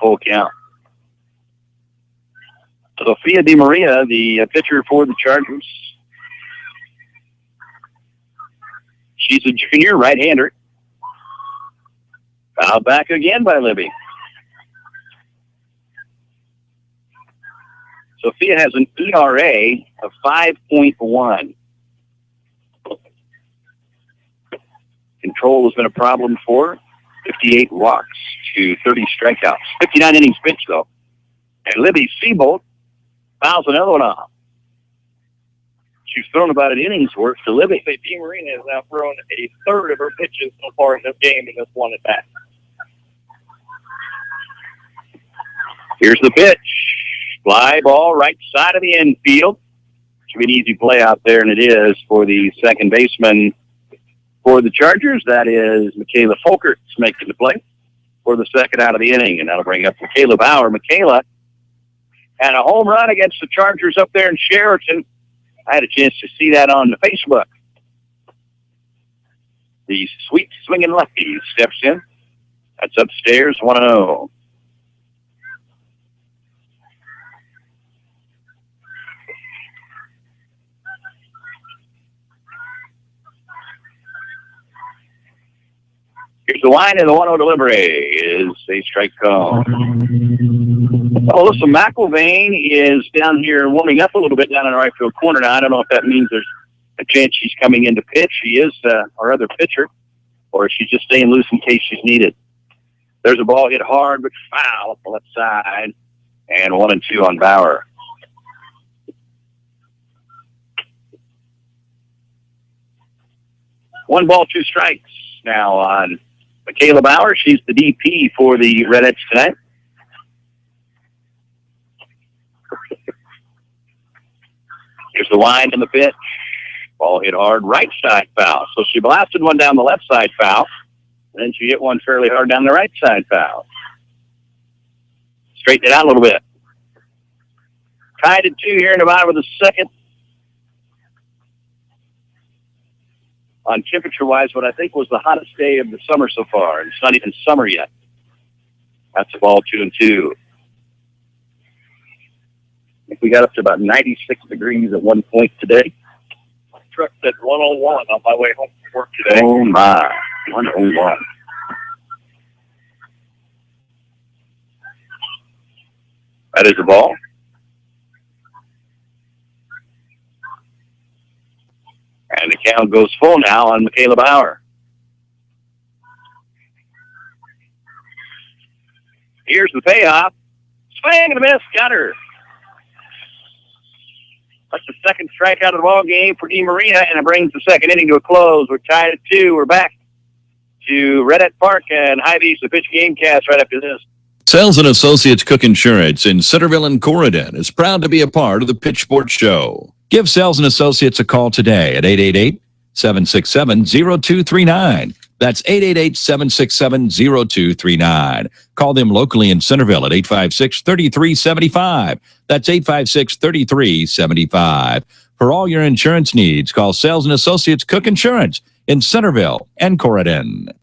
Full count. Sophia Di Maria, the pitcher for the Chargers. She's a junior, right-hander. Fouled back again by Libby. Sophia has an ERA of 5.1. Control has been a problem for her. 58 walks to 30 strikeouts. 59 innings pitched, though. And Libby Siebold fouls another one off. She's thrown about an inning's worth to Libby. Dee Marina has now thrown a third of her pitches so far in this game in this one at bat. Here's the pitch. Fly ball right side of the infield. Should be an easy play out there, and it is for the second baseman for the Chargers. That is Michaela Folkerts making the play for the second out of the inning, and that'll bring up Michaela Bauer. Michaela had a home run against the Chargers up there in Chariton. I had a chance to see that on the Facebook. The sweet swinging lefty steps in. That's upstairs, 1-0. Here's the line, and the 1-0 delivery is a strike call. Alyssa McIlvain is down here warming up a little bit down in the right field corner. Now, I don't know if that means there's a chance she's coming in to pitch. She is our other pitcher, or she's just staying loose in case she's needed. There's a ball hit hard, but foul up the left side, and 1-2 on Bauer. One ball, two strikes now on Michaela Bauer. She's the DP for the Redettes tonight. Here's the line and the pitch. Ball hit hard, right side foul. So she blasted one down the left side foul, and then she hit one fairly hard down the right side foul. Straighten it out a little bit. Tied at 2 here in the bottom of the second. On temperature-wise, what I think was the hottest day of the summer so far. It's not even summer yet. That's a ball, 2-2. I think we got up to about 96 degrees at one point today. My truck said 101 on my way home from work today. Oh, my. 101. That is the ball. And the count goes full now on Michaela Bauer. Here's the payoff. Swing and a miss. Got her. That's the second strikeout of the ball game for Dee Marina, and it brings the second inning to a close. We're tied at 2. We're back to Redette Park and Hy-Vee's the pitch game cast right after this. Sales and Associates Cook Insurance in Centerville and Corydon is proud to be a part of the Pitch Sports Show. Give Sales and Associates a call today at 888-767-0239. That's 888-767-0239. Call them locally in Centerville at 856-3375. That's 856-3375. For all your insurance needs, call Sales and Associates Cook Insurance in Centerville and Corydon.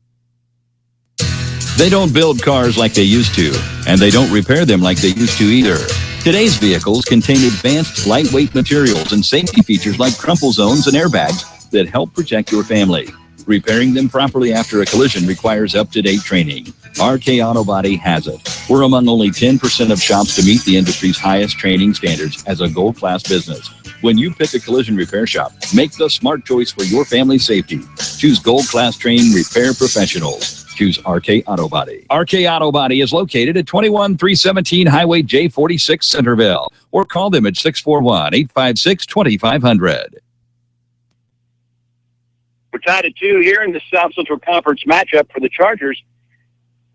They don't build cars like they used to, and they don't repair them like they used to either. Today's vehicles contain advanced lightweight materials and safety features like crumple zones and airbags that help protect your family. Repairing them properly after a collision requires up-to-date training. RK Auto Body has it. We're among only 10% of shops to meet the industry's highest training standards as a gold-class business. When you pick a collision repair shop, make the smart choice for your family's safety. Choose gold-class trained repair professionals. Choose RK Auto Body. RK Auto Body is located at 21317 Highway J46 Centerville, or call them at 641-856-2500. We're tied at 2 here in the South Central Conference matchup for the Chargers.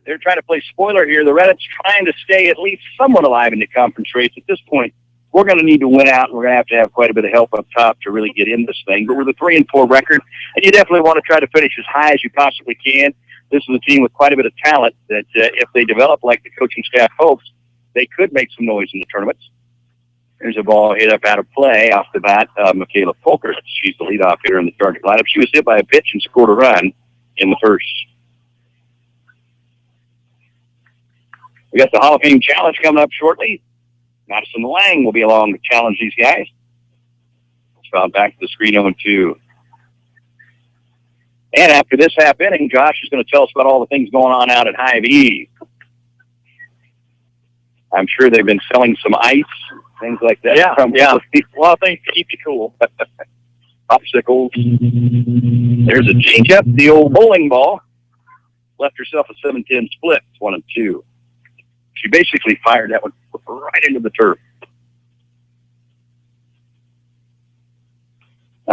They're trying to play spoiler here. The Redettes trying to stay at least somewhat alive in the conference race. At this point, we're going to need to win out, and we're going to have quite a bit of help up top to really get in this thing. But with a 3-4 record, and you definitely want to try to finish as high as you possibly can. This is a team with quite a bit of talent that if they develop like the coaching staff hopes, they could make some noise in the tournaments. There's a ball hit up out of play off the bat. Michaela Folker, she's the leadoff hitter in the Charger lineup. She was hit by a pitch and scored a run in the first. We got the Hall of Fame Challenge coming up shortly. Madison Lang will be along to challenge these guys. Let's foul back to the screen 0-2. And after this half inning, Josh is going to tell us about all the things going on out at Hy-Vee. I'm sure they've been selling some ice, things like that. Yeah. A lot of things to keep you cool. Popsicles. There's a changeup, the old bowling ball. Left herself a 7-10 split. It's 1-2. She basically fired that one right into the turf.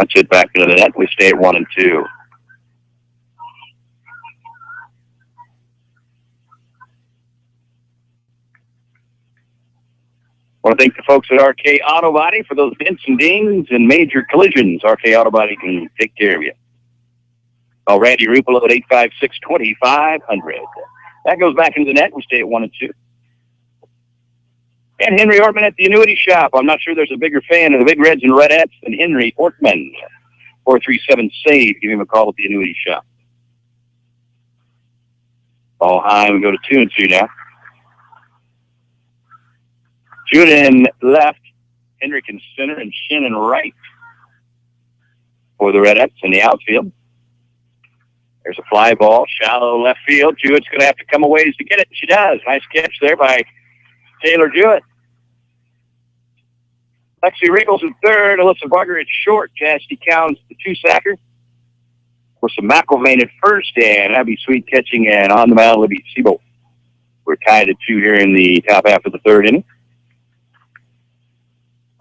That's it back into the net. We stay at 1-2. I want to thank the folks at RK Auto Body for those dents and dings and major collisions. RK Auto Body can take care of you. Call Randy Rupolo at 856-2500. That goes back into the net. We stay at 1-2. And Henry Ortman at the Annuity Shop. I'm not sure there's a bigger fan of the Big Reds and Redettes than Henry Ortman. 437-SAVE. Give him a call at the Annuity Shop. Ball high. We go to 2-2 now. Juden left, Hendrick in center, and Shannon right for the Redettes in the outfield. There's a fly ball, shallow left field. Jewett's going to have to come a ways to get it. She does. Nice catch there by Taylor Jewett. Lexi Riegels in third. Alyssa Barger at short. Chastity Counts the two-sacker. For some McElvain at first, and Abby Sweet catching, and on the mound, Libby Siebold. We're tied at 2 here in the top half of the third inning.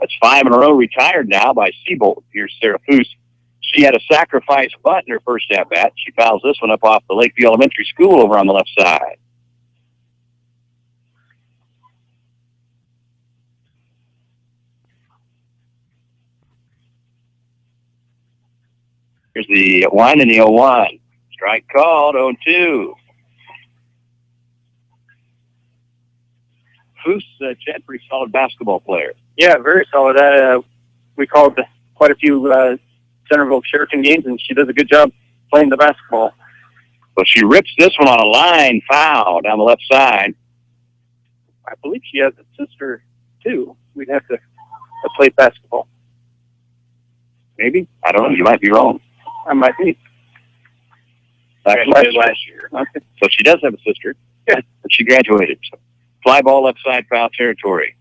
That's 5 in a row retired now by Siebold. Here's Sarah Foose. She had a sacrifice bunt in her first at-bat. She fouls this one up off the Lakeview Elementary School over on the left side. Here's the 1 and the 0-1. Strike called, 0-2. Foose, Chad, pretty solid basketball player. Yeah, very solid. We called quite a few Centerville Chariton games, and she does a good job playing the basketball. But she rips this one on a line foul down the left side. I believe she has a sister, too. We'd have to play basketball. Maybe? I don't know. You might be wrong. I might be. Last year. Okay. So she does have a sister. Yeah. But she graduated. So fly ball left side foul territory.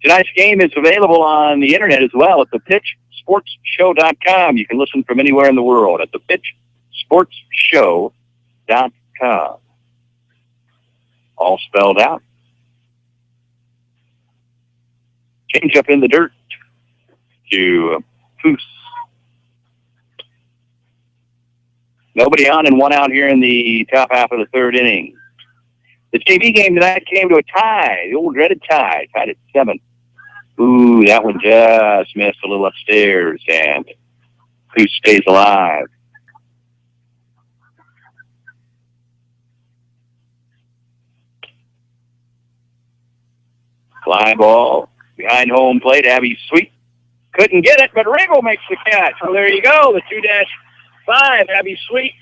Tonight's game is available on the internet as well at thepitchsportsshow.com. You can listen from anywhere in the world at thepitchsportsshow.com. All spelled out. Change up in the dirt to Foose. Nobody on and 1 out here in the top half of the third inning. The JV game tonight came to a tie, the old dreaded tie, tied at 7. Ooh, that one just missed a little upstairs, and who stays alive? Fly ball behind home plate. Abby Sweet couldn't get it, but Riggle makes the catch. So there you go, the 2-5. Abby Sweet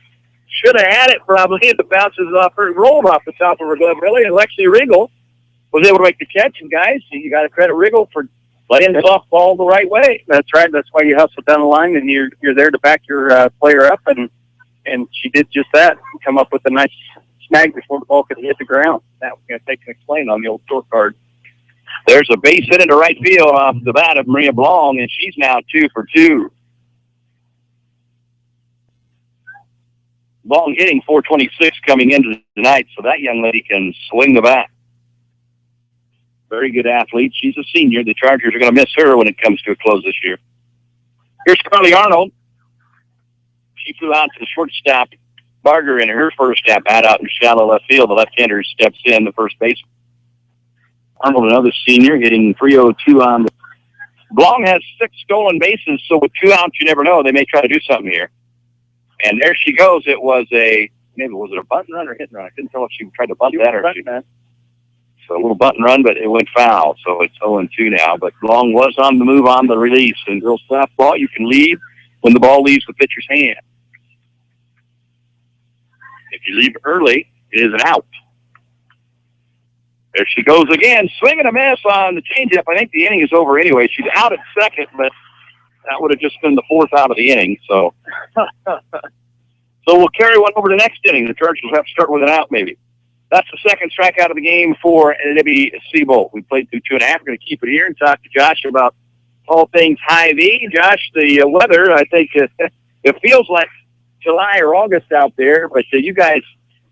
should have had it probably. It bounces off her, rolled off the top of her glove, really, and Lexi Riggle was able to make the catch. And guys, you got to credit Riggle for playing the softball the right way. That's right. That's why you hustle down the line, and you're there to back your player up, and she did just that. Come up with a nice snag before the ball could hit the ground. That was going to take and explain on the old scorecard. There's a base hit into right field off the bat of Maria Blong, and she's now 2 for 2. Blong hitting .426 coming into tonight, so that young lady can swing the bat. Very good athlete. She's a senior. The Chargers are going to miss her when it comes to a close this year. Here's Carly Arnold. She flew out to the shortstop, Barger, in her first at-bat out in shallow left field. The left-hander steps in, the first baseman. Arnold, another senior, hitting .302 on the... Blong has 6 stolen bases, so with 2 outs, you never know. They may try to do something here. And there she goes. It was a bunt and run or hit and run? I couldn't tell if she tried to bunt that or she... So a little bunt and run, but it went foul. So it's 0-2 now. But Long was on the move on the release. And girls softball, you can leave when the ball leaves the pitcher's hand. If you leave early, it is an out. There she goes again, swinging a miss on the changeup. I think the inning is over anyway. She's out at second, but that would have just been the 4th out of the inning. So we'll carry one over to the next inning. The Chargers will have to start with an out maybe. That's the second strikeout of the game for Libby Siebold. We played through 2.5. We're going to keep it here and talk to Josh about all things Hy-Vee. Josh, the weather, I think it feels like July or August out there, but you guys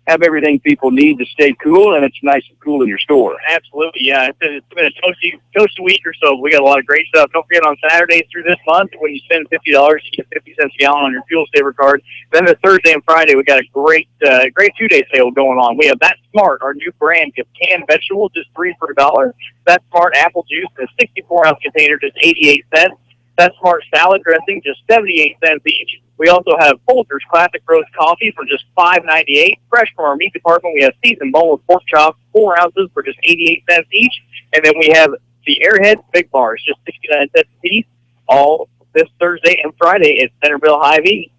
have everything people need to stay cool, and it's nice and cool in your store. Absolutely, yeah. It's been a toasty week or so. We got a lot of great stuff. Don't forget, on Saturdays through this month, when you spend $50, you get 50 cents a gallon on your fuel saver card. Then the Thursday and Friday, we got a great 2-day sale going on. We have That Smart, our new brand of canned vegetables, just 3 for $1. That Smart apple juice in a 64-ounce container, just 88 cents. That Smart salad dressing, just 78 cents each. We also have Folgers Classic Roast Coffee for just $5.98. Fresh from our meat department, we have seasoned boneless pork chops, 4 ounces for just 88 cents each. And then we have the Airhead Big Bars, just 69 cents a piece, all this Thursday and Friday at Centerville Hy-Vee.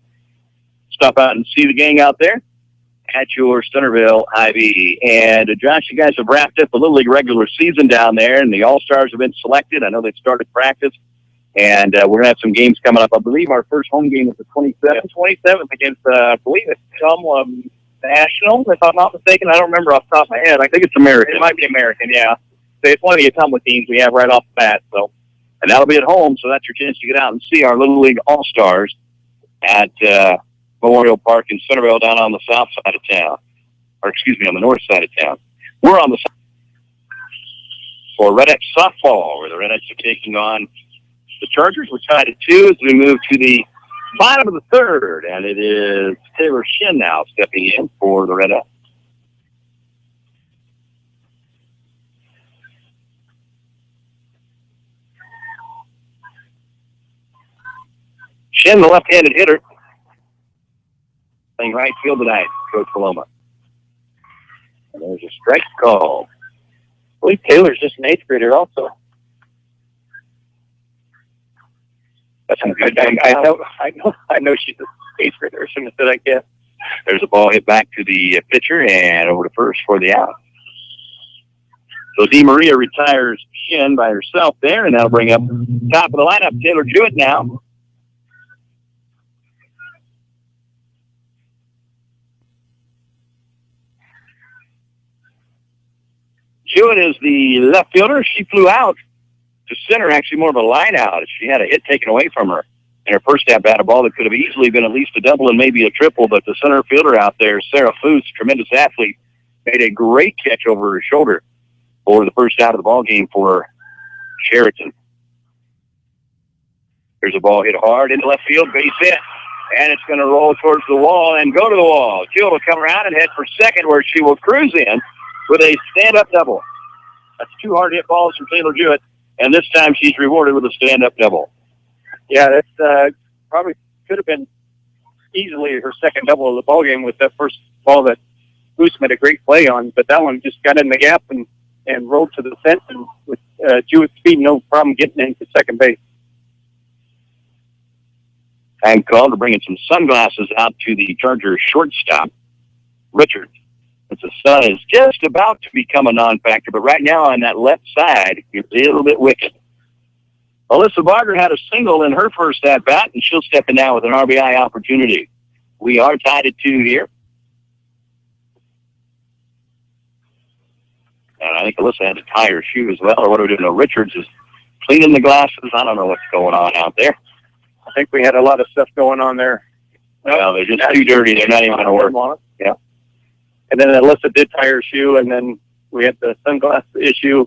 Stop out and see the gang out there at your Centerville Hy-Vee. And Josh, you guys have wrapped up the Little League regular season down there, and the All-Stars have been selected. I know they've started practice. And we're going to have some games coming up. I believe our first home game is the 27th. 27th against, I believe it's some National, if I'm not mistaken. I don't remember off the top of my head. I think it's American. It might be American, yeah. So it's one of the Ottumwa teams we have right off the bat. So, and that'll be at home, so that's your chance to get out and see our Little League All-Stars at Memorial Park in Centerville down on the south side of town. Or, excuse me, on the north side of town. We're on the south for Redettes softball, where the Redettes are taking on the Chargers. We're tied at 2 as we move to the bottom of the third, and it is Taylor Shin now stepping in for the Redettes. Shin, the left-handed hitter, playing right field tonight, Coach Paloma. And there's a strike call. I believe Taylor's just an 8th grader also. That's a good thing. I know she's an 8th grader. I shouldn't have said I guess. There's a ball hit back to the pitcher and over to first for the out. So DeMaria retires Shin by herself there, and that'll bring up top of the lineup Taylor Jewett now. Jewett is the left fielder. She flew out to center, actually more of a line out. She had a hit taken away from her in her first at-bat, a ball that could have easily been at least a double and maybe a triple, but the center fielder out there, Sarah Foose, tremendous athlete, made a great catch over her shoulder for the first out of the ball game for Chariton. There's a ball hit hard into left field, base hit, and it's going to roll towards the wall and go to the wall. Jewett will come around and head for second, where she will cruise in with a stand-up double. That's 2 hard hit balls from Taylor Jewett, and this time she's rewarded with a stand-up double. Yeah, that's probably could have been easily her second double of the ball game with that first ball that Goose made a great play on, but that one just got in the gap and rolled to the fence, and with Jewett's speed, no problem getting into second base. Time called to bringing some sunglasses out to the Chargers shortstop, Richard. The sun is just about to become a non-factor, but right now on that left side, it's a little bit wicked. Alyssa Barger had a single in her first at-bat, and she'll step in now with an RBI opportunity. We are tied at 2 here. And I think Alyssa had to tie her shoe as well, or what are we doing? No, Richards is cleaning the glasses. I don't know what's going on out there. I think we had a lot of stuff going on there. Well, they're just too dirty. They're not even going to work. Yeah. And then Alyssa did tie her shoe, and then we had the sunglass issue.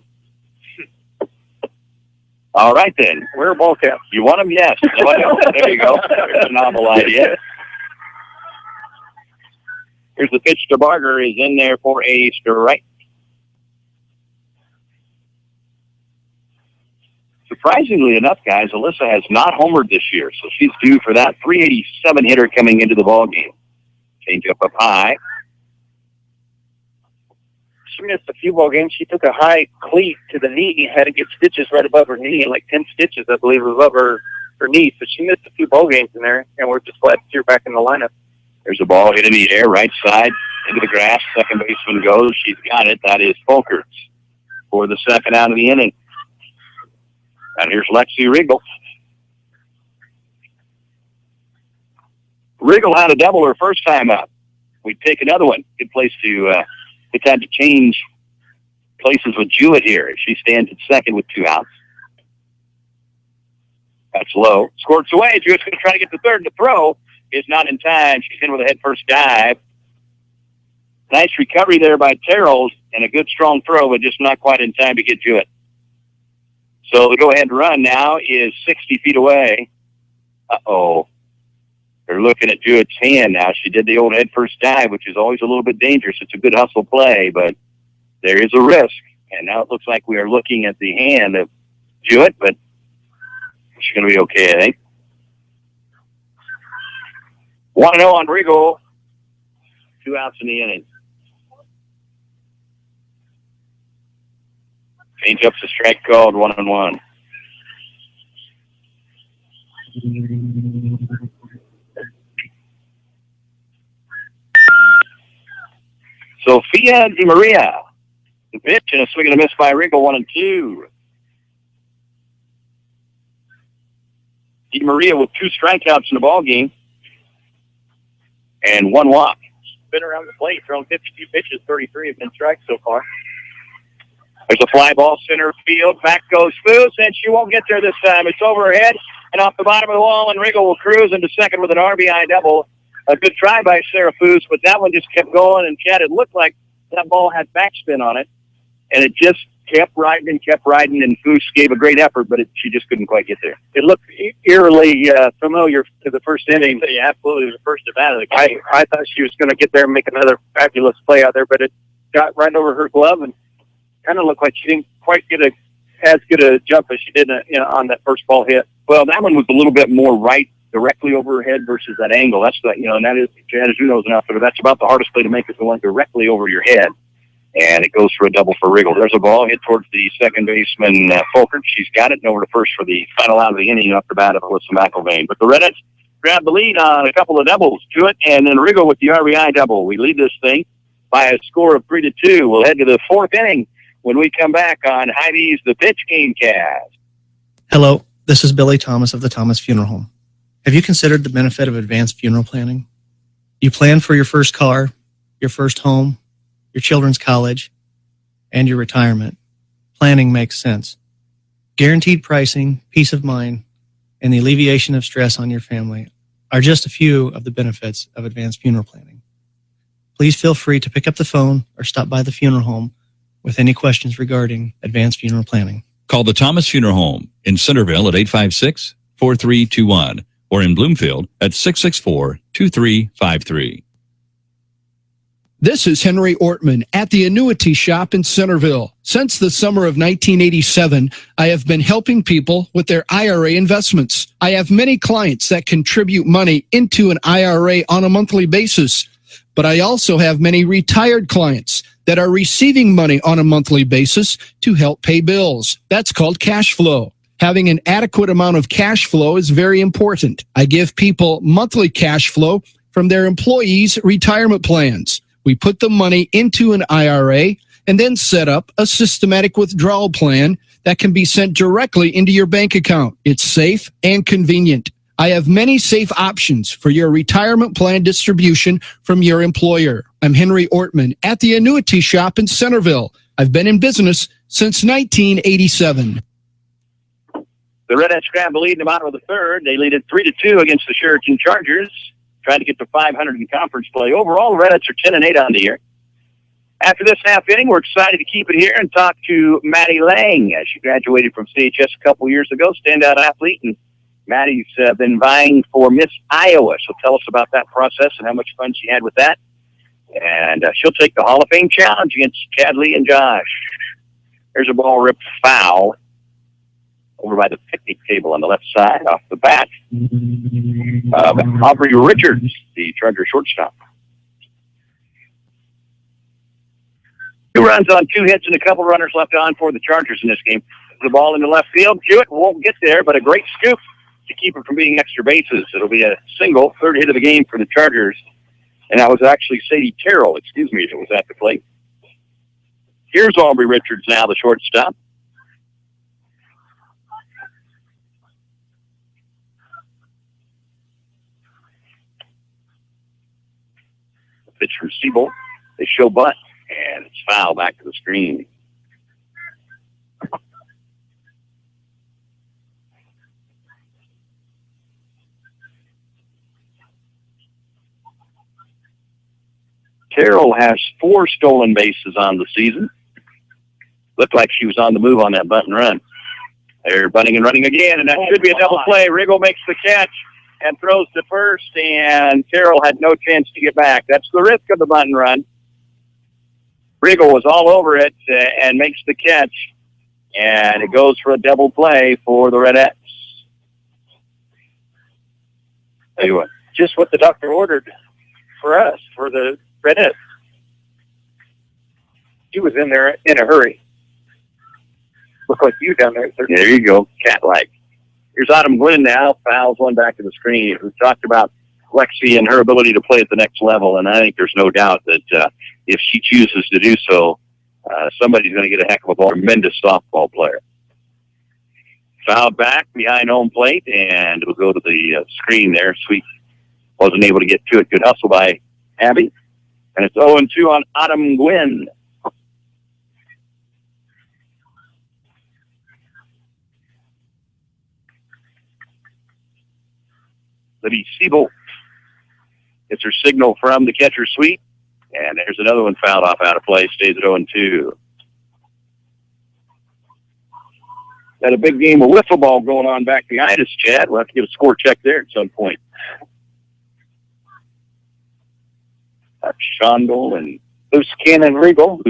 All right, then. Wear a ball cap. You want them? Yes. There you go. There's a novel idea. Here's the pitch to Barger. Is in there for a strike. Surprisingly enough, guys, Alyssa has not homered this year, so she's due for that 387 hitter coming into the ballgame. Change up high. She missed a few ball games. She took a high cleat to the knee, had to get stitches right above her knee, like 10 stitches, I believe, above her knee. So she missed a few ball games in there, and we're just glad to see her back in the lineup. There's a ball hit in the air, right side, into the grass. Second baseman goes. She's got it. That is Folkers for the second out of the inning. And here's Lexi Riegel. Riegel had a double her first time up. We'd take another one. Good place to... It's had to change places with Jewett here. She stands at second with 2 outs. That's low. Squirts away. Jewett's going to try to get to third. The throw is not in time. She's in with a head-first dive. Nice recovery there by Terrell and a good strong throw, but just not quite in time to get Jewett. So the go-ahead run now is 60 feet away. Uh-oh. They're looking at Jewett's hand now. She did the old head first dive, which is always a little bit dangerous. It's a good hustle play, but there is a risk. And now it looks like we are looking at the hand of Jewett, but she's going to be okay, I think. 1-0 on Regal. 2 outs in the inning. Change up's a strike called, 1-1. Sophia Di Maria. The pitch and a swing and a miss by Regal, 1-2. Di Maria with 2 strikeouts in the ball game and 1 walk. Been around the plate, thrown 52 pitches, 33 have been strikes so far. There's a fly ball center field. Back goes Foose, and she won't get there this time. It's over her head and off the bottom of the wall, and Regal will cruise into second with an RBI double. A good try by Sarah Foose, but that one just kept going, and Chad, it looked like that ball had backspin on it, and it just kept riding, and Foose gave a great effort, but she just couldn't quite get there. It looked eerily familiar to the first inning. Yeah, absolutely, the first at bat of the game. I thought she was going to get there and make another fabulous play out there, but it got right over her glove and kind of looked like she didn't quite get as good a jump as she did on that first ball hit. Well, that one was a little bit more right directly over her head versus that angle. That's the, and that is, Chad, as you know, as an outfitter, that's about the hardest play to make, is the one directly over your head. And it goes for a double for Regal. There's a ball hit towards the second baseman, Folkert. She's got it, and over to first for the final out of the inning, up the bat of Alyssa McIlvain. But the Redettes grab the lead on a couple of doubles to it, and then Regal with the RBI double. We lead this thing by a score of 3-2. We'll head to the 4th inning when we come back on Hy-Vee's The Pitch Game Cast. Hello, this is Billy Thomas of the Thomas Funeral Home. Have you considered the benefit of advanced funeral planning? You plan for your first car, your first home, your children's college, and your retirement. Planning makes sense. Guaranteed pricing, peace of mind, and the alleviation of stress on your family are just a few of the benefits of advanced funeral planning. Please feel free to pick up the phone or stop by the funeral home with any questions regarding advanced funeral planning. Call the Thomas Funeral Home in Centerville at 856-4321 or in Bloomfield at 664-2353. This is Henry Ortman at the Annuity Shop in Centerville. Since the summer of 1987, I have been helping people with their IRA investments. I have many clients that contribute money into an IRA on a monthly basis, but I also have many retired clients that are receiving money on a monthly basis to help pay bills. That's called cash flow. Having an adequate amount of cash flow is very important. I give people monthly cash flow from their employees' retirement plans. We put the money into an IRA and then set up a systematic withdrawal plan that can be sent directly into your bank account. It's safe and convenient. I have many safe options for your retirement plan distribution from your employer. I'm Henry Ortman at the Annuity Shop in Centerville. I've been in business since 1987. The Redettes grab the lead in the bottom of the 3rd. They lead it 3-2 against the Chariton Chargers, trying to get to 500 in conference play. Overall, the Redettes are 10-8 on the year. After this half inning, we're excited to keep it here and talk to Maddie Lang. She graduated from CHS a couple years ago, standout athlete, and Maddie's been vying for Miss Iowa. She'll tell us about that process and how much fun she had with that. And she'll take the Hall of Fame challenge against Chad Lee and Josh. There's a ball ripped foul over by the picnic table on the left side off the bat. Aubrey Richards, the Charger shortstop. 2 runs on 2 hits and a couple runners left on for the Chargers in this game. The ball in the left field. Jewett won't get there, but a great scoop to keep it from being extra bases. It'll be a single, 3rd hit of the game for the Chargers. And that was actually Sadie Terrell, that was at the plate. Here's Aubrey Richards now, the shortstop. Pitch from Siebel. They show bunt, and it's foul back to the screen. Carol has 4 stolen bases on the season. Looked like she was on the move on that bunt and run. They're bunting and running again, and that should be a double play. Riggle makes the catch and throws to first, and Carroll had no chance to get back. That's the risk of the bunt and run. Riggle was all over it and makes the catch, and it goes for a double play for the Redettes. Anyway, Just what the doctor ordered for us, for the Redettes. He was in there in a hurry. Look like you down there. There you go, cat-like. Here's Autumn Gwynn now, fouls one back to the screen. We talked about Lexi and her ability to play at the next level, and I think there's no doubt that if she chooses to do so, somebody's going to get a heck of a tremendous softball player. Fouled back behind home plate, and we'll go to the screen there. Sweet wasn't able to get to it. Good hustle by Abby. And it's 0-2 on Autumn Gwynn. Libby Siebel gets her signal from the catcher, Sweet. And there's another one fouled off out of play. Stays at 0-2. Got a big game of wiffle ball going on back behind us, Chad. We'll have to get a score check there at some point. That's Shondell and Loose Cannon Riggle.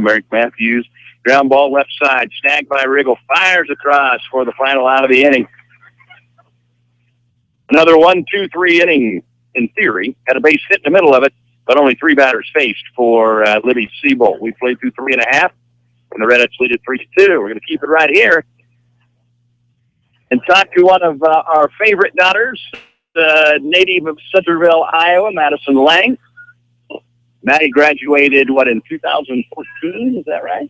Merrick Matthews. Ground ball left side. Snagged by Riggle. Fires across for the final out of the inning. Another 1-2-3 inning, in theory. Had a base hit in the middle of it, but only 3 batters faced for Libby Siebel. We played through 3.5, and the Redettes lead at 3-2. We're going to keep it right here and talk to one of our favorite daughters, native of Centerville, Iowa, Madison Lang. Maddie graduated, in 2014? Is that right?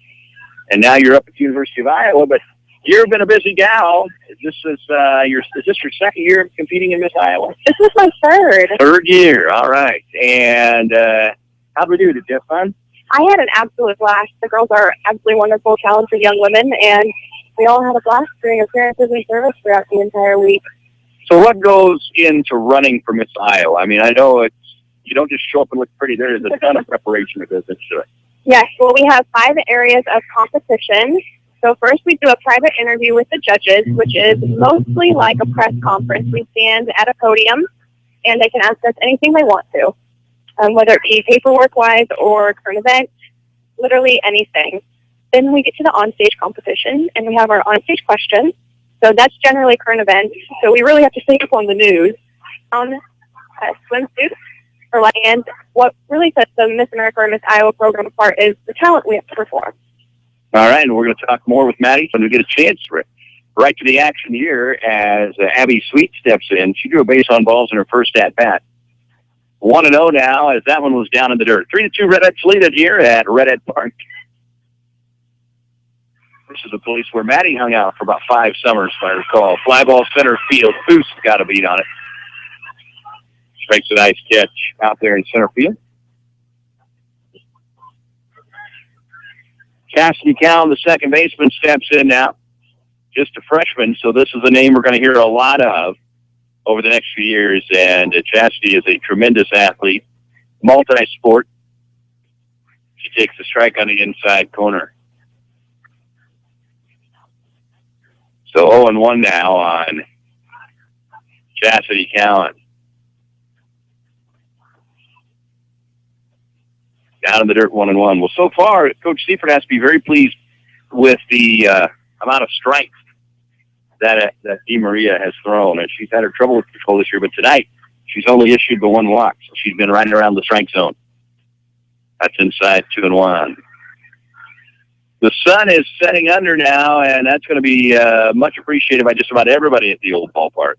And now you're up at the University of Iowa, but you've been a busy gal. Is this your second year competing in Miss Iowa? This is my third. Third year, all right. And how'd we do? Did you have fun? I had an absolute blast. The girls are absolutely wonderful, talented young women, and we all had a blast doing appearances and service throughout the entire week. So what goes into running for Miss Iowa? I mean, I know you don't just show up and look pretty. There is a ton of preparation that goes into it. Yes, well, we have 5 areas of competition. So first we do a private interview with the judges, which is mostly like a press conference. We stand at a podium, and they can ask us anything they want to, whether it be paperwork-wise or current events, literally anything. Then we get to the onstage competition, and we have our onstage questions. So that's generally current events. So we really have to stay up on the news. On swimsuits, and what really sets the Miss America or Miss Iowa program apart is the talent we have to perform. All right, and we're going to talk more with Maddie when we get a chance for it. Right to the action here as Abby Sweet steps in. She drew a base on balls in her first at-bat. 1-0 now as that one was down in the dirt. 3-2 Redettes lead it here at Redett Park. This is a place where Maddie hung out for about 5 summers, if I recall. Fly ball center field. Boost got a beat on it. She makes a nice catch out there in center field. Cassidy Cowan, the second baseman, steps in now. Just a freshman, so this is a name we're going to hear a lot of over the next few years. And Chastity is a tremendous athlete, multi-sport. She takes a strike on the inside corner. So 0-1 now on Chastity Cowan. Down in the dirt, 1-1. Well, so far, Coach Seifert has to be very pleased with the amount of strikes that DeMaria has thrown. And she's had her trouble with control this year, but tonight she's only issued the 1 walk, so she's been right around the strike zone. That's inside 2-1. The sun is setting under now, and that's going to be much appreciated by just about everybody at the old ballpark,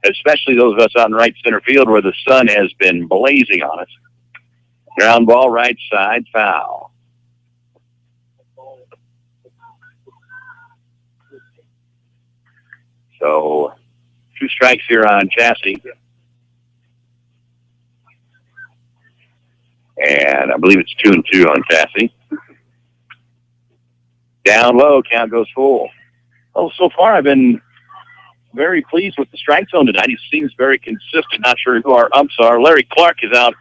especially those of us out in right center field where the sun has been blazing on us. Ground ball, right side, foul. So 2 strikes here on Chastity. And I believe it's 2-2 on Chastity. Down low, count goes full. Oh, so far I've been very pleased with the strike zone tonight. He seems very consistent. Not sure who our umps are. Larry Clark is out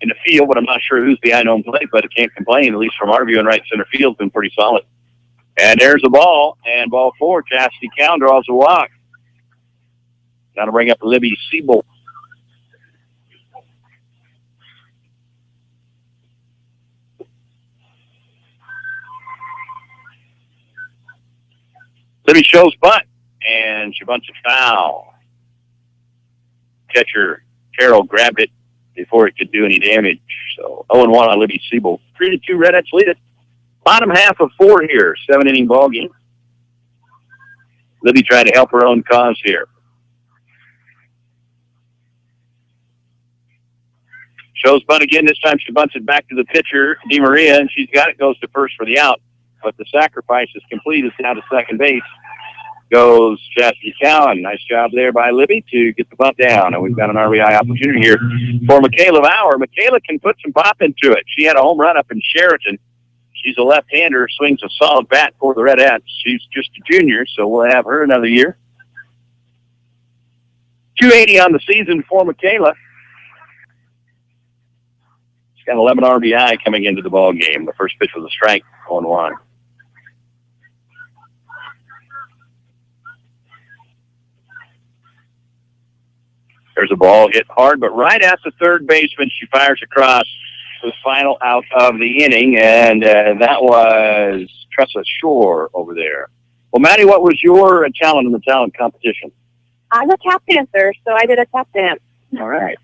in the field, but I'm not sure who's the unknown plate, but I can't complain, at least from our view, and right center field's been pretty solid. And there's the ball, and ball 4, Chastity Cowan draws a walk. Got to bring up Libby Siebel. Libby shows bunt, and she bunts a foul. Catcher Carroll grabbed it before it could do any damage. So 0-1 on Libby Siebel. 3-2 Redettes lead it. Bottom half of 4 here, 7-inning ball game. Libby trying to help her own cause here. Shows bunt again. This time she bunts it back to the pitcher, DeMaria, and she's got it. Goes to first for the out. But the sacrifice is complete. It's now to second base. Goes Chastity Cowan. Nice job there by Libby to get the bunt down. And we've got an RBI opportunity here for Michaela Bauer. Michaela can put some pop into it. She had a home run up in Chariton. She's a left-hander, swings a solid bat for the Redettes. She's just a junior, so we'll have her another year. 280 on the season for Michaela. She's got 11 RBI coming into the ball game. The first pitch was a strike, 0-1. There's a ball hit hard, but right at the third baseman, she fires across the final out of the inning, and that was Tressa Shore over there. Well, Maddie, what was your talent in the talent competition? I'm a tap dancer, so I did a tap dance. All right.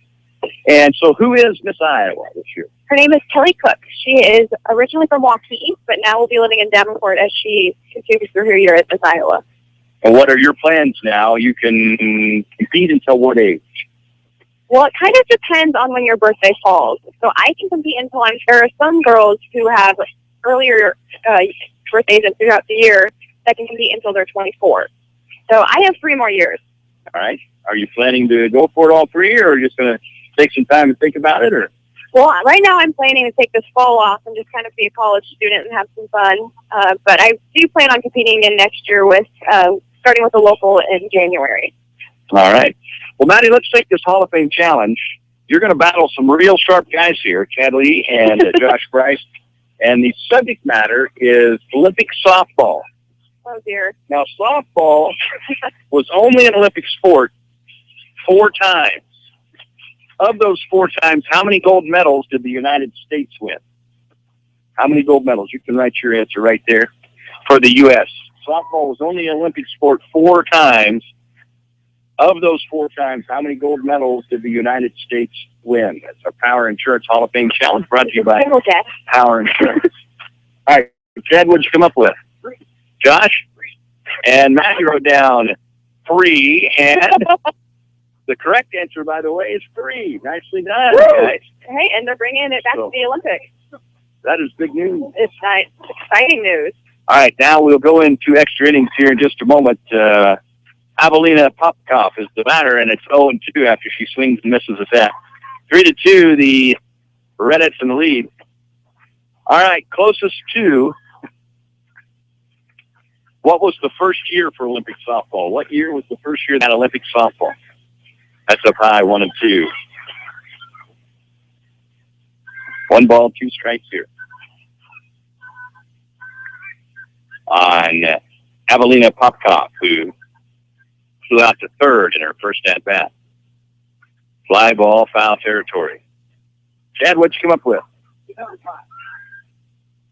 And so who is Miss Iowa this year? Her name is Kelly Cook. She is originally from Waukee, but now will be living in Davenport as she continues through her year at Miss Iowa. And what are your plans now? You can compete until what age? Well, it kind of depends on when your birthday falls. So I can compete until there are some girls who have earlier birthdays and throughout the year that can compete until they're 24. So I have 3 more years. All right. Are you planning to go for it all 3, or are you just going to take some time to think about it? Or? Well, right now I'm planning to take this fall off and just kind of be a college student and have some fun. But I do plan on competing again next year with starting with a local in January. All right. Well, Maddie, let's take this Hall of Fame challenge. You're going to battle some real sharp guys here, Chad Lee and Josh Bryce. And the subject matter is Olympic softball. Oh, dear. Now, softball was only an Olympic sport 4 times. Of those 4 times, how many gold medals did the United States win? How many gold medals? You can write your answer right there for the U.S. Softball was only an Olympic sport 4 times. Of those 4 times, how many gold medals did the United States win? That's our Power Insurance Hall of Fame challenge brought to you by Power Insurance. All right, Chad, what'd you come up with? 3. Josh? And Matthew wrote down 3, and the correct answer, by the way, is 3. Nicely done, guys. Hey, and they're bringing it back to the Olympics. That is big news. It's nice. Exciting news. All right, now we'll go into extra innings here in just a moment. Avelina Popkoff is the batter, and it's 0-2 after she swings and misses at that. 3-2, the Redettes in the lead. All right, closest to what was the first year for Olympic softball? What year was the first year that Olympic softball? That's up high, 1-2. 1 ball, 2 strikes here. On Avelina Popkoff, who flew out to third in her first at-bat. Fly ball, foul territory. Chad, what'd you come up with? 95.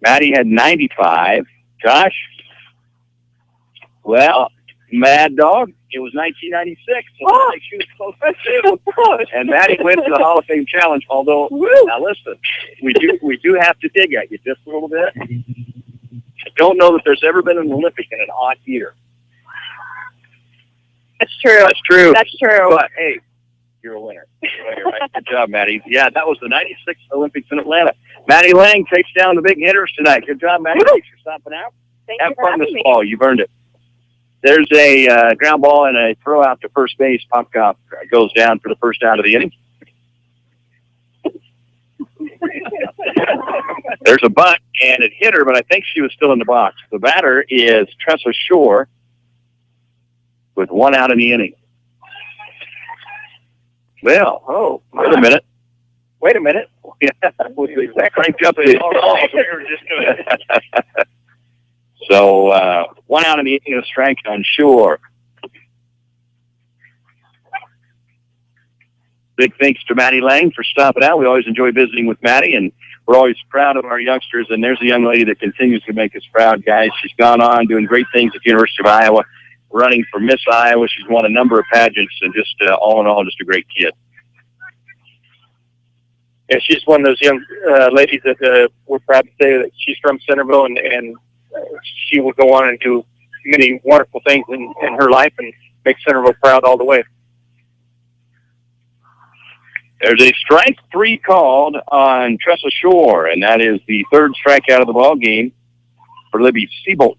Maddie had 95. Josh? Well, Mad Dog, it was 1996. So I think she was close to. And Maddie went to the Hall of Fame challenge, although, now listen, we do have to dig at you just a little bit. I don't know that there's ever been an Olympic in an odd year. That's true. That's true. That's true. But, hey, you're a winner. You're right. Good job, Maddie. Yeah, that was the 96 Olympics in Atlanta. Maddie Lang takes down the big hitters tonight. Good job, Maddie. Thanks for stopping out. Have fun this fall. You've earned it. There's a ground ball and a throw out to first base. Popkoff goes down for the first out of the inning. There's a bunt, and it hit her, but I think she was still in the box. The batter is Tressa Shore with 1 out in the inning. Well, wait a minute. Wait a minute. Yeah, Cranked up the So, one out in the inning, a strike on Shore. Big thanks to Maddie Lang for stopping out. We always enjoy visiting with Maddie, and we're always proud of our youngsters. And there's a young lady that continues to make us proud, guys. She's gone on doing great things at the University of Iowa, running for Miss Iowa. She's won a number of pageants, and just all in all, just a great kid. Yeah, she's one of those young ladies that we're proud to say that she's from Centerville, and she will go on and do many wonderful things in her life and make Centerville proud all the way. There's a strike 3 called on Tressa Shore, and that is the third strikeout of the ball game for Libby Siebold.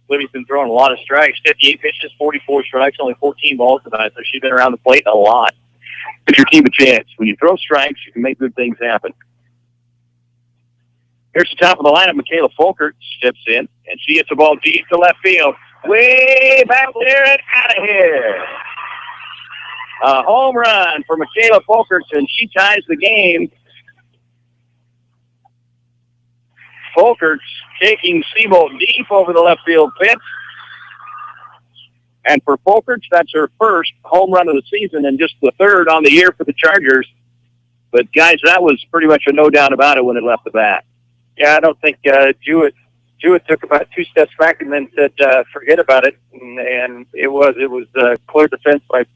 Libby's been throwing a lot of strikes, 58 pitches, 44 strikes, only 14 balls tonight, so she's been around the plate a lot. Give your team a chance. When you throw strikes, you can make good things happen. Here's the top of the lineup. Michaela Folkert steps in, and she hits the ball deep to left field. Way back there and out of here. A home run for Michaela Folkert, and she ties the game. Folkert's taking Siebold deep over the left field pitch. And for Folkert, that's her first home run of the season and just the third on the year for the Chargers. But, guys, that was pretty much a no doubt about it when it left the bat. Yeah, I don't think Jewett took about 2 steps back and then said, forget about it. And it was clear defense by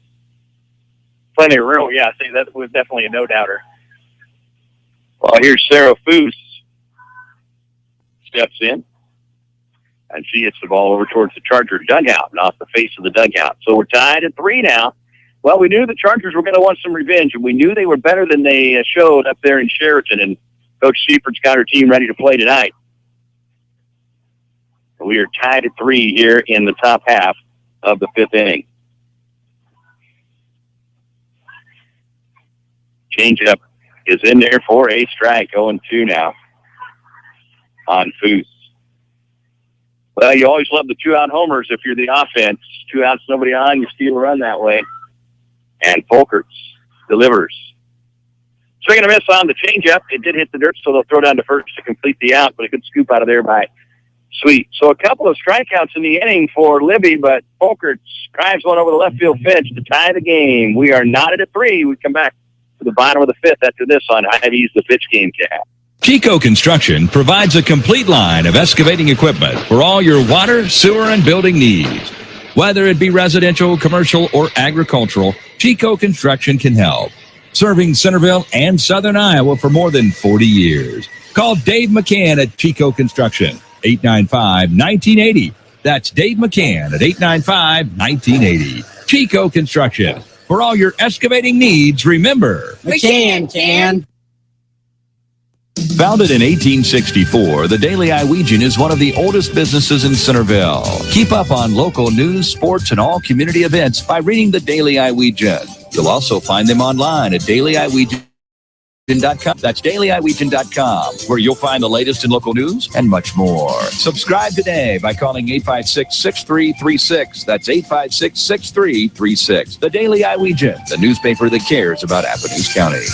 plenty of room. Yeah, I think that was definitely a no-doubter. Well, here's Sarah Foose. Steps in. And she hits the ball over towards the Charger dugout, not the face of the dugout. So we're tied at 3 now. Well, we knew the Chargers were going to want some revenge, and we knew they were better than they showed up there in Chariton, and Coach Seifert has got her team ready to play tonight. We are tied at 3 here in the top half of the 5th inning. Changeup is in there for a strike, 0-2 now on Foose. Well, you always love the 2-out homers if you're the offense. 2 outs, nobody on, you steal a run that way. And Folkert delivers. Swing and a miss on the changeup. It did hit the dirt, so they'll throw down to first to complete the out, but a good scoop out of there by Sweet. So a couple of strikeouts in the inning for Libby, but Folkert drives one over the left field fence to tie the game. We are knotted at 3. We come back to the bottom of the 5th after this on Hy-Vee's The Pitch Game Cap. Chico Construction provides a complete line of excavating equipment for all your water, sewer, and building needs. Whether it be residential, commercial, or agricultural, Chico Construction can help. Serving Centerville and Southern Iowa for more than 40 years. Call Dave McCann at Chico Construction, 895-1980. That's Dave McCann at 895-1980. Chico Construction. For all your excavating needs, remember, McCann can. Founded in 1864, the Daily Iowegian is one of the oldest businesses in Centerville. Keep up on local news, sports, and all community events by reading the Daily Iowegian. You'll also find them online at dailyiwegian.com. That's dailyiwegian.com, where you'll find the latest in local news and much more. Subscribe today by calling 856-6336. That's 856-6336. The Daily Iowegian, the newspaper that cares about Appomattox County.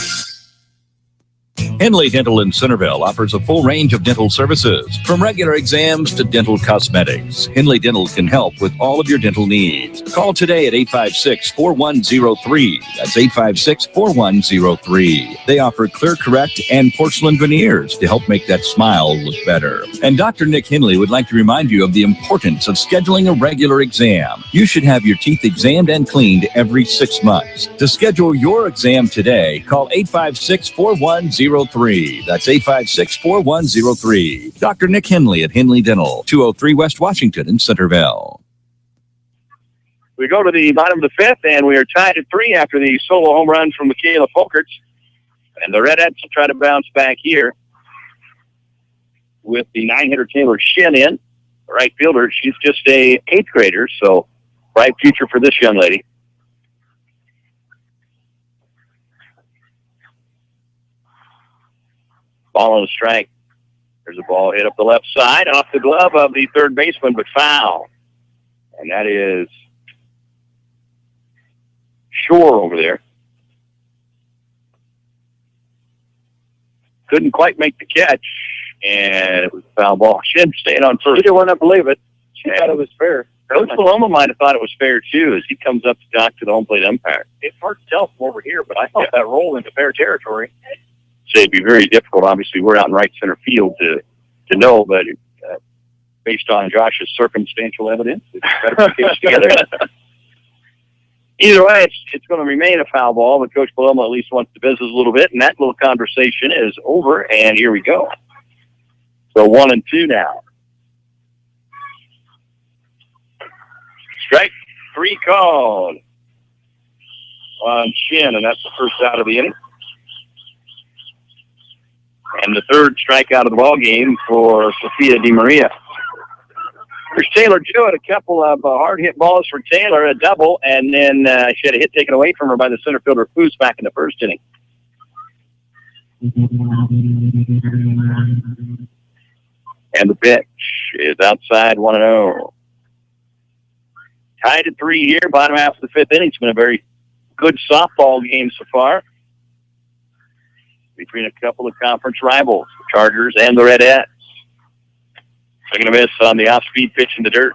Henley Dental in Centerville offers a full range of dental services, from regular exams to dental cosmetics. Henley Dental can help with all of your dental needs. Call today at 856-4103. That's 856-4103. They offer clear correct and porcelain veneers to help make that smile look better. And Dr. Nick Henley would like to remind you of the importance of scheduling a regular exam. You should have your teeth examined and cleaned every 6 months. To schedule your exam today, call 856-4103. That's 856-4103. Dr. Nick Henley at Henley Dental, 203 West Washington in Centerville. We go to the bottom of the 5th, and we are tied at 3 after the solo home run from Michaela Folkert. And the Redettes will try to bounce back here with the 9-hitter Taylor Shin in. Right fielder, she's just a 8th grader, so bright future for this young lady. Ball on the strike. There's a ball hit up the left side, off the glove of the third baseman, but foul. And that is Shore over there. couldn't quite make the catch, and it was a foul ball. Shin staying on first. She didn't want to believe it. She thought it was fair. Coach Paloma might have thought it was fair, too, as he comes up to talk to the home plate umpire. It's hard to tell from over here, but I thought that rolled into fair territory. So it'd be very difficult. Obviously, we're out in right center field to know, but based on Josh's circumstantial evidence, it's better to put it together. Either way, it's going to remain a foul ball, but Coach Paloma at least wants the business a little bit, and that little conversation is over, and here we go. So 1-2 now. Strike 3 called on Shin, and that's the first out of the inning. And the third strikeout of the ball game for Sophia DiMaria. There's Taylor Jewett, a couple of hard hit balls for Taylor, a double, and then she had a hit taken away from her by the center fielder Foos back in the first inning. And the pitch is outside 1-0. Tied at 3 here, bottom half of the fifth inning. It's been a very good softball game so far between a couple of conference rivals, the Chargers and the Redettes. Second to miss on the off-speed pitch in the dirt.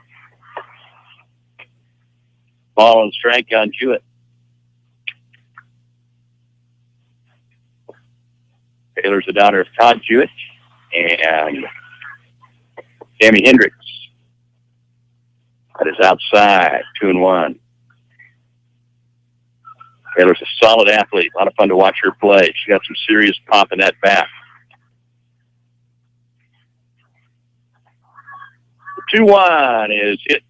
Ball and strike on Jewett. Taylor's the daughter of Todd Jewett and Tammy Hendricks. That is outside, 2-1. Taylor's a solid athlete. A lot of fun to watch her play. She got some serious pop in that bat. The 2-1 is hit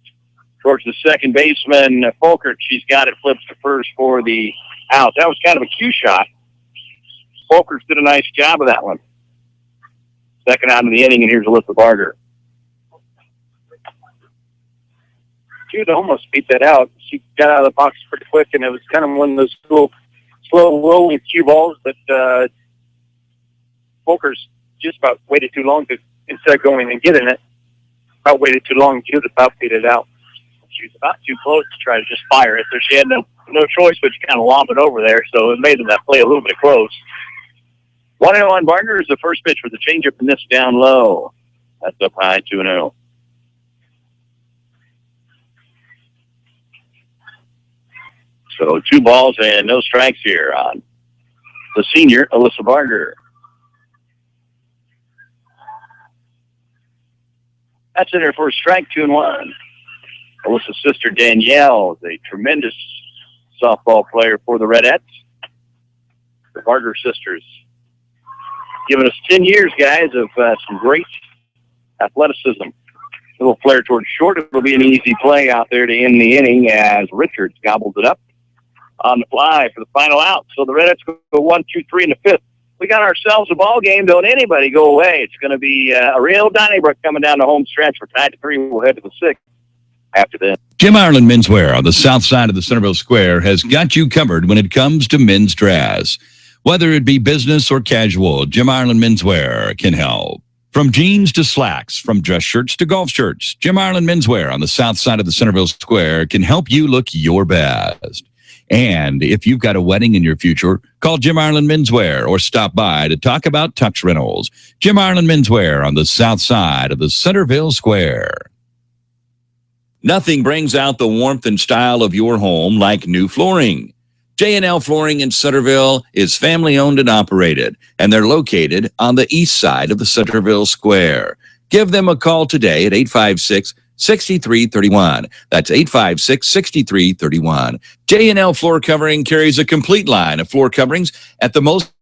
towards the second baseman, Folkert. She's got it, flips to first for the out. That was kind of a cue shot. Folkert did a nice job of that one. Second out of the inning, and here's Alyssa Barger. She almost beat that out. She got out of the box pretty quick, and it was kind of one of those slow rolling cue balls, but Folkers just about waited too long to, instead of going and getting it, about waited too long to about beat it out. She was about too close to try to just fire it, so she had no choice but to kind of lob it over there, so it made that play a little bit close. 1-0 on Barger is the first pitch for the changeup, and this down low. That's up high, 2-0. So 2 balls and no strikes here on the senior, Alyssa Barger. That's in her first strike, 2-1. Alyssa's sister, Danielle, is a tremendous softball player for the Redettes. The Barger sisters giving us 10 years, guys, of some great athleticism. A little flare towards short. It'll be an easy play out there to end the inning as Richards gobbles it up on the fly for the final out. So the Redettes go 1, 2, 3 in the fifth. We got ourselves a ball game. Don't anybody go away. It's going to be a real Donnybrook coming down the home stretch. We're tied to 3. We'll head to the 6th after this. Jim Ireland Menswear on the south side of the Centerville Square has got you covered when it comes to men's dress. Whether it be business or casual, Jim Ireland Menswear can help. From jeans to slacks, from dress shirts to golf shirts, Jim Ireland Menswear on the south side of the Centerville Square can help you look your best. And if you've got a wedding in your future, call Jim Ireland Menswear or stop by to talk about tux rentals. Jim Ireland Menswear on the south side of the Centerville Square. Nothing brings out the warmth and style of your home like new flooring. J&L Flooring in Centerville is family-owned and operated, and they're located on the east side of the Centerville Square. Give them a call today at 856-6331. That's 856-6331. J&L Floor Covering carries a complete line of floor coverings at the most